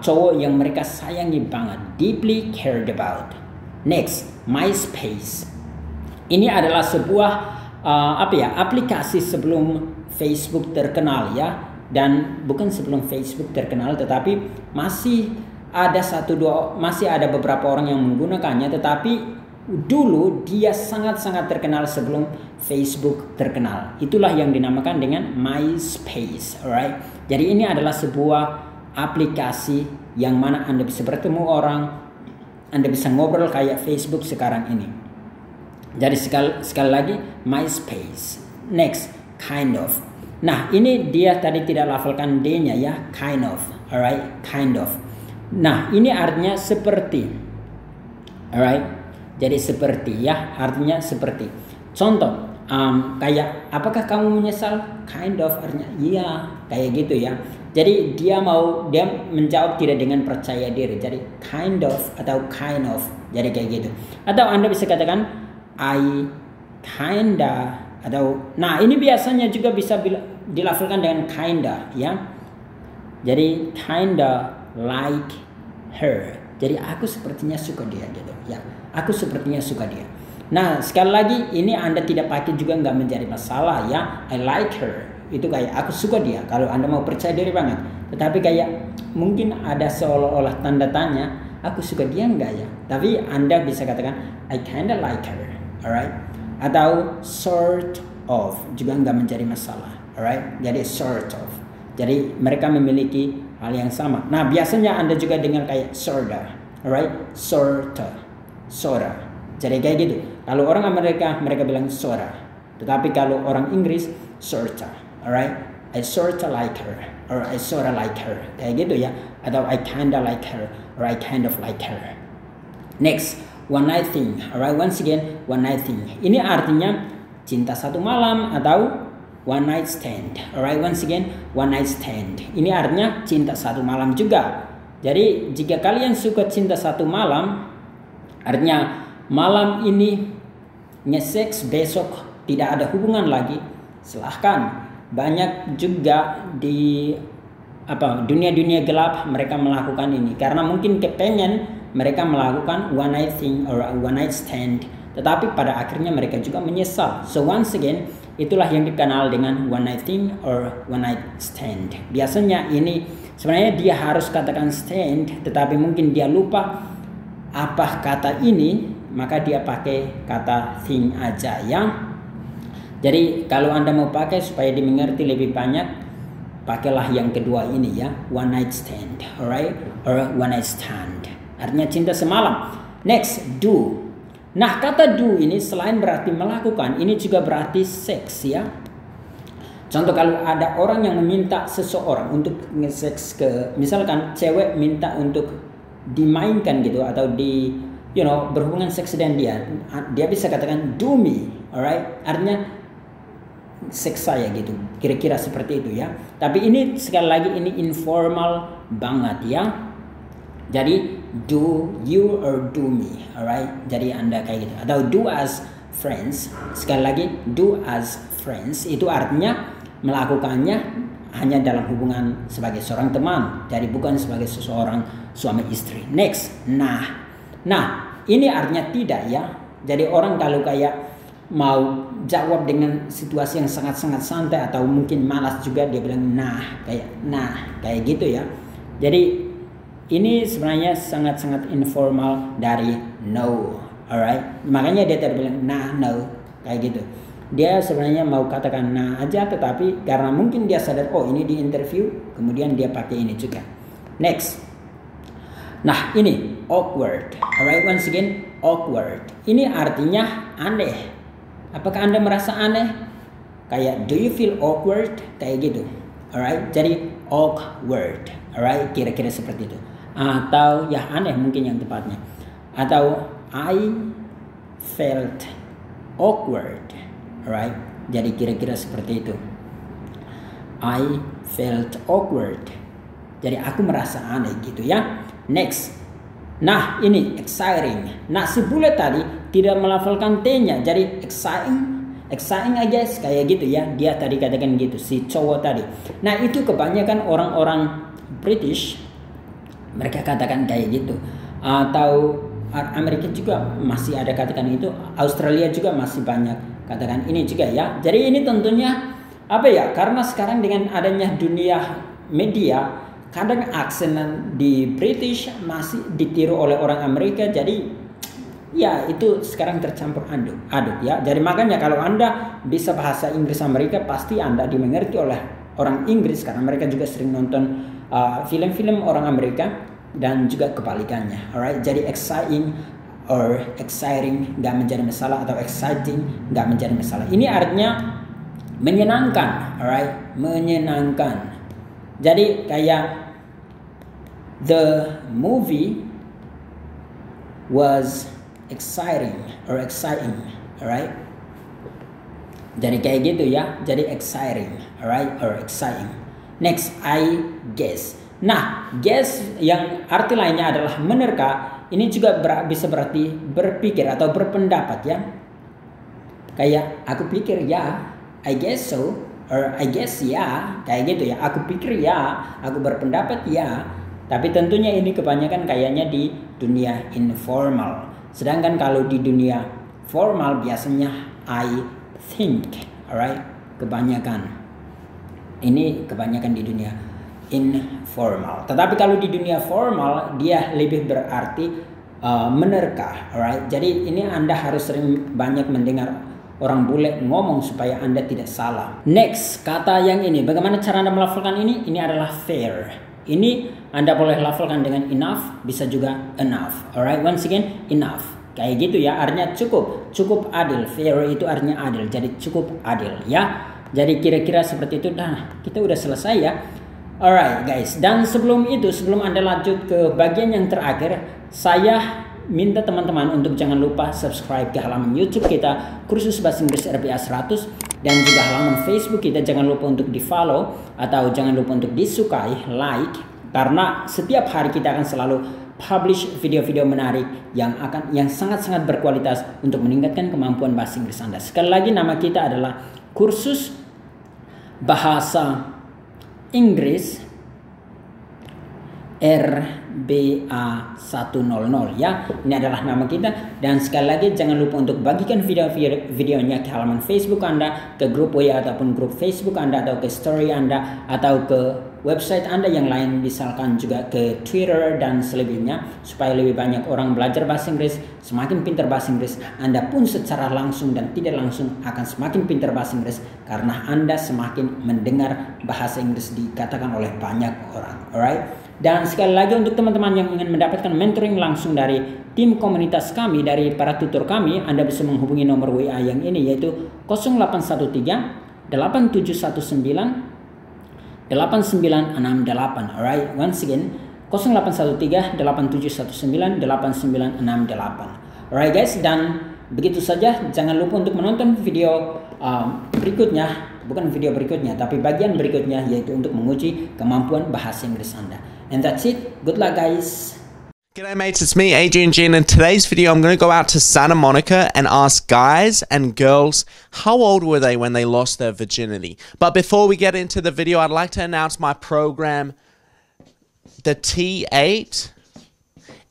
cowok yang mereka sayangi banget. Deeply cared about. Next, MySpace. Ini adalah sebuah aplikasi sebelum Facebook terkenal ya, dan bukan sebelum Facebook terkenal, tetapi masih ada beberapa orang yang menggunakannya, tetapi dulu dia sangat-sangat terkenal sebelum Facebook terkenal. Itulah yang dinamakan dengan MySpace. Alright. Jadi ini adalah sebuah aplikasi yang mana Anda bisa bertemu orang, Anda bisa ngobrol kayak Facebook sekarang ini. Jadi sekali lagi MySpace. Next, kind of. Nah, ini dia tadi tidak lafalkan D-nya ya, kind of. Alright, kind of. Nah, ini artinya seperti. Alright. Jadi seperti ya, artinya seperti. Contoh, kayak apakah kamu menyesal? Kind of artinya iya, kayak gitu ya. Jadi dia menjawab tidak dengan percaya diri. Jadi kind of atau kind of. Jadi kayak gitu. Atau Anda bisa katakan I kinda atau nah ini biasanya juga bisa dilafalkan dengan kinda ya. Jadi kinda like her. Jadi aku sepertinya suka dia gitu ya. Aku sepertinya suka dia. Nah, sekali lagi ini Anda tidak pakai juga nggak menjadi masalah ya. I like her. Itu kayak aku suka dia kalau Anda mau percaya diri banget. Tetapi kayak mungkin ada seolah-olah tanda tanya, aku suka dia enggak ya? Tapi Anda bisa katakan I kinda like her. Alright? Atau sort of juga enggak menjadi masalah. Alright? Jadi sort of. Jadi mereka memiliki hal yang sama. Nah, biasanya Anda juga dengar kayak sorta. Alright? Sorta. Jadi kayak gitu. Kalau orang Amerika mereka bilang sorta. Tetapi kalau orang Inggris sorta. Alright, I sorta like her, or I sorta like her, kayak gitu ya. Atau I kinda like her, or I kind of like her. Next, one night thing. Alright, once again, one night thing. Ini artinya cinta satu malam atau one night stand. Alright, once again, one night stand. Ini artinya cinta satu malam juga. Jadi jika kalian suka cinta satu malam, artinya malam ini nge-sex, besok tidak ada hubungan lagi, silahkan. Banyak juga di dunia-dunia gelap mereka melakukan ini karena mungkin kepengen mereka melakukan one night thing or one night stand Tetapi pada akhirnya mereka juga menyesal. So once again, itulah yang dikenal dengan one night thing or one night stand. Biasanya ini sebenarnya dia harus katakan stand, tetapi mungkin dia lupa apa kata ini, maka dia pakai kata thing aja ya. Jadi kalau Anda mau pakai supaya dimengerti lebih banyak, pakailah yang kedua ini ya, one night stand, alright, or one night stand. Artinya cinta semalam. Next, do. Nah, kata do ini selain berarti melakukan, ini juga berarti seks ya. Contoh kalau ada orang yang meminta seseorang untuk nge-seks ke, misalkan cewek minta untuk dimainkan gitu atau berhubungan seks dengan dia bisa katakan do me, alright? Artinya seks saya gitu, kira-kira seperti itu ya. Tapi ini sekali lagi ini informal banget ya. Jadi do you or do me, alright? Jadi Anda kayak gitu. Atau do as friends. Sekali lagi do as friends itu artinya melakukannya hanya dalam hubungan sebagai seorang teman. Jadi bukan sebagai seseorang suami istri. Next, nah ini artinya tidak ya. Jadi orang kalau kayak mau jawab dengan situasi yang sangat-sangat santai atau mungkin malas juga, dia bilang kayak gitu ya. Jadi ini sebenarnya sangat-sangat informal dari no, alright? Makanya dia tadi bilang no, kayak gitu. Dia sebenarnya mau katakan nah aja, tetapi karena mungkin dia sadar ini di interview, kemudian dia pakai ini juga. Next, nah ini awkward, alright? Once again awkward. Ini artinya aneh. Apakah Anda merasa aneh? Kayak do you feel awkward? Kayak gitu, alright? Jadi awkward, alright? Kira-kira seperti itu. Atau ya aneh mungkin yang tepatnya. Atau I felt awkward, alright? Jadi kira-kira seperti itu. I felt awkward. Jadi aku merasa aneh gitu ya. Next. Nah ini exciting. Nah si bule tadi tidak melafalkan T-nya. Jadi exciting aja kayak gitu ya. Dia tadi katakan gitu, si cowok tadi. Nah itu kebanyakan orang-orang British, mereka katakan kayak gitu. Atau Amerika juga masih ada katakan itu. Australia juga masih banyak katakan ini juga ya. Jadi ini tentunya karena sekarang dengan adanya dunia media, kadang aksen di British masih ditiru oleh orang Amerika. Jadi ya itu sekarang tercampur aduk ya. Jadi makanya kalau Anda bisa bahasa Inggris Amerika, pasti Anda dimengerti oleh orang Inggris karena mereka juga sering nonton film-film orang Amerika, dan juga kebalikannya, alright? Jadi exciting or exciting nggak menjadi masalah, atau exciting nggak menjadi masalah. Ini artinya menyenangkan, alright? Menyenangkan. Jadi kayak the movie was exciting, alright? Jadi kayak gitu ya. Jadi exciting, alright, or exciting. Next, I guess. Nah, guess yang arti lainnya adalah menerka. Ini juga bisa berarti berpikir atau berpendapat ya. Kayak aku pikir ya, I guess so, or I guess ya, kayak gitu ya. Aku pikir ya, aku berpendapat ya. Tapi tentunya ini kebanyakan kayaknya di dunia informal. Sedangkan kalau di dunia formal biasanya I think, alright? Kebanyakan. Ini kebanyakan di dunia informal. Tetapi kalau di dunia formal dia lebih berarti menerka, alright? Jadi ini Anda harus sering banyak mendengar orang bule ngomong supaya Anda tidak salah. Next, kata yang ini, bagaimana cara Anda melafalkan ini? Ini adalah fair. Ini Anda boleh lafalkan dengan enough, bisa juga enough, alright? Once again, enough. Kayak gitu ya, artinya cukup adil. Fair itu artinya adil, jadi cukup adil ya. Jadi kira-kira seperti itu. Nah, kita udah selesai ya. Alright guys, dan sebelum Anda lanjut ke bagian yang terakhir, saya minta teman-teman untuk jangan lupa subscribe ke halaman YouTube kita Kursus Bahasa Inggris RBA 100, dan juga halaman Facebook kita jangan lupa untuk di-follow, atau jangan lupa untuk disukai, like, karena setiap hari kita akan selalu publish video-video menarik yang sangat-sangat berkualitas untuk meningkatkan kemampuan bahasa Inggris Anda. Sekali lagi, nama kita adalah Kursus Bahasa Inggris RBA100 ya. Ini adalah nama kita, dan sekali lagi jangan lupa untuk bagikan videonya ke halaman Facebook Anda, ke grup WA ataupun grup Facebook Anda, atau ke story Anda, atau ke website Anda yang lain, misalkan juga ke Twitter dan selebihnya, supaya lebih banyak orang belajar bahasa Inggris, semakin pintar bahasa Inggris. Anda pun secara langsung dan tidak langsung akan semakin pintar bahasa Inggris karena Anda semakin mendengar bahasa Inggris dikatakan oleh banyak orang. Alright? Dan sekali lagi untuk teman-teman yang ingin mendapatkan mentoring langsung dari tim komunitas kami, dari para tutor kami, Anda bisa menghubungi nomor WA yang ini, yaitu 0813 8719 8968. Alright, once again 0813 8719 8968. Alright guys, dan begitu saja. Jangan lupa untuk menonton video berikutnya, bukan video berikutnya tapi bagian berikutnya, yaitu untuk menguji kemampuan bahasa Inggris Anda. And that's it. Good luck guys. G'day mates, it's me, Adrian G, and in today's video I'm going to go out to Santa Monica and ask guys and girls how old were they when they lost their virginity. But before we get into the video, I'd like to announce my program. The T8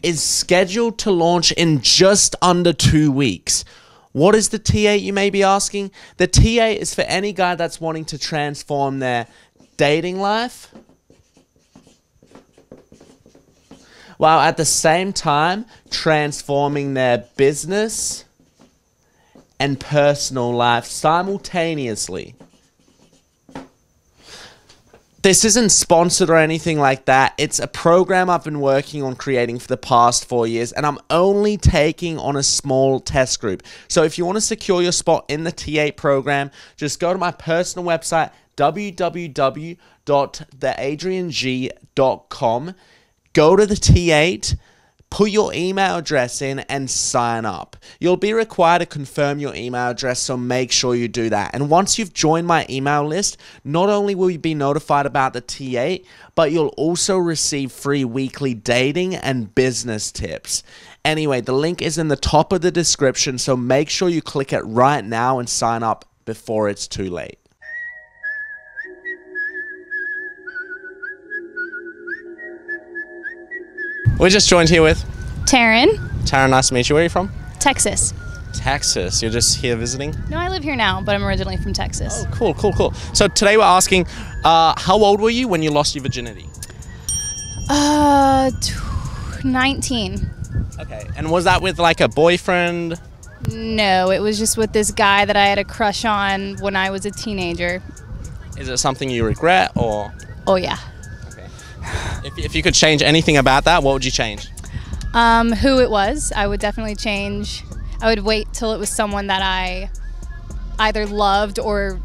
is scheduled to launch in just under 2 weeks. What is the T8, you may be asking? The T8 is for any guy that's wanting to transform their dating life, while at the same time transforming their business and personal life simultaneously. This isn't sponsored or anything like that. It's a program I've been working on creating for the past 4 years, and I'm only taking on a small test group. So if you want to secure your spot in the T8 program, just go to my personal website, www.theadriang.com. Go to the T8, put your email address in, and sign up. You'll be required to confirm your email address, so make sure you do that. And once you've joined my email list, not only will you be notified about the T8, but you'll also receive free weekly dating and business tips. Anyway, the link is in the top of the description, so make sure you click it right now and sign up before it's too late. We're just joined here with Taryn, Taryn. Nice to meet you. Where are you from? Texas. Texas. You're just here visiting? No, I live here now, but I'm originally from Texas. Oh, cool. So today we're asking, how old were you when you lost your virginity? 19. Okay, and was that with like a boyfriend? No, it was just with this guy that I had a crush on when I was a teenager. Is it something you regret, or? Oh yeah. If you could change anything about that, what would you change? Who it was, I would definitely change. I would wait till it was someone that I either loved or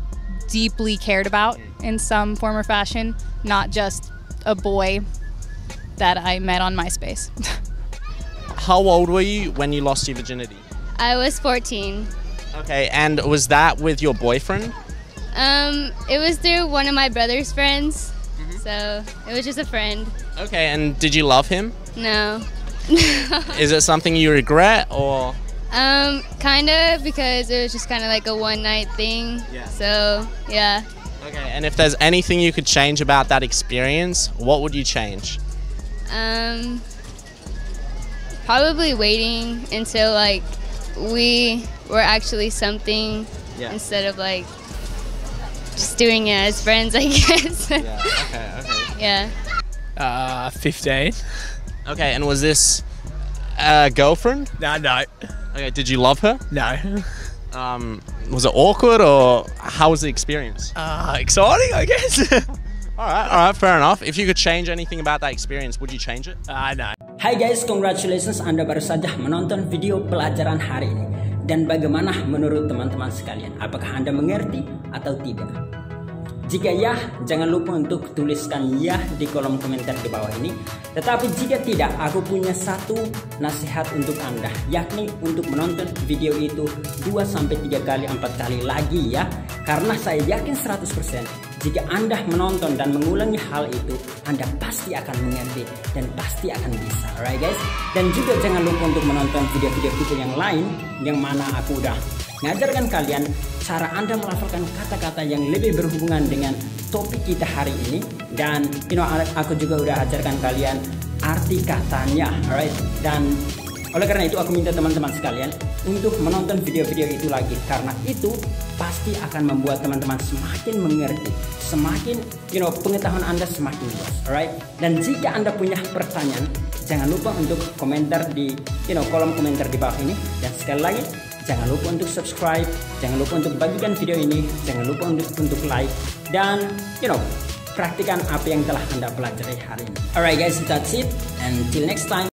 deeply cared about in some form or fashion, not just a boy that I met on MySpace. How old were you when you lost your virginity? I was 14. Okay, and was that with your boyfriend? It was through one of my brother's friends. So it was just a friend. Okay, and did you love him? No. Is it something you regret, or? Kinda, because it was just kind of like a one-night thing. Yeah. So yeah. Okay, and if there's anything you could change about that experience, what would you change? Probably waiting until like we were actually something, instead of like just doing it as friends, I guess. Yeah, okay. Yeah. 15. Okay, and was this a girlfriend? No. Okay, did you love her? No. Was it awkward, or how was the experience? Exciting, I guess. All right, fair enough. If you could change anything about that experience, would you change it? No. Hai guys, congratulations, Anda baru saja menonton video pelajaran hari ini. Dan bagaimana menurut teman-teman sekalian? Apakah Anda mengerti atau tidak? Jika ya, jangan lupa untuk tuliskan ya di kolom komentar di bawah ini. Tetapi jika tidak, aku punya satu nasihat untuk Anda, yakni untuk menonton video itu 2-3 kali, 4 kali lagi ya. Karena saya yakin 100% jika Anda menonton dan mengulangi hal itu, Anda pasti akan mengerti dan pasti akan bisa, alright guys? Dan juga jangan lupa untuk menonton video-video kita yang lain, yang mana aku udah ngajarkan kalian cara Anda melafalkan kata-kata yang lebih berhubungan dengan topik kita hari ini, Dan aku juga udah ajarkan kalian arti katanya, alright? Dan oleh karena itu aku minta teman-teman sekalian untuk menonton video-video itu lagi, karena itu pasti akan membuat teman-teman semakin mengerti, semakin pengetahuan Anda semakin luas, alright? Dan jika Anda punya pertanyaan, jangan lupa untuk komentar di kolom komentar di bawah ini. Dan sekali lagi, jangan lupa untuk subscribe, jangan lupa untuk bagikan video ini, jangan lupa untuk like, dan praktikan apa yang telah Anda pelajari hari ini. Alright guys, that's it, and till next time.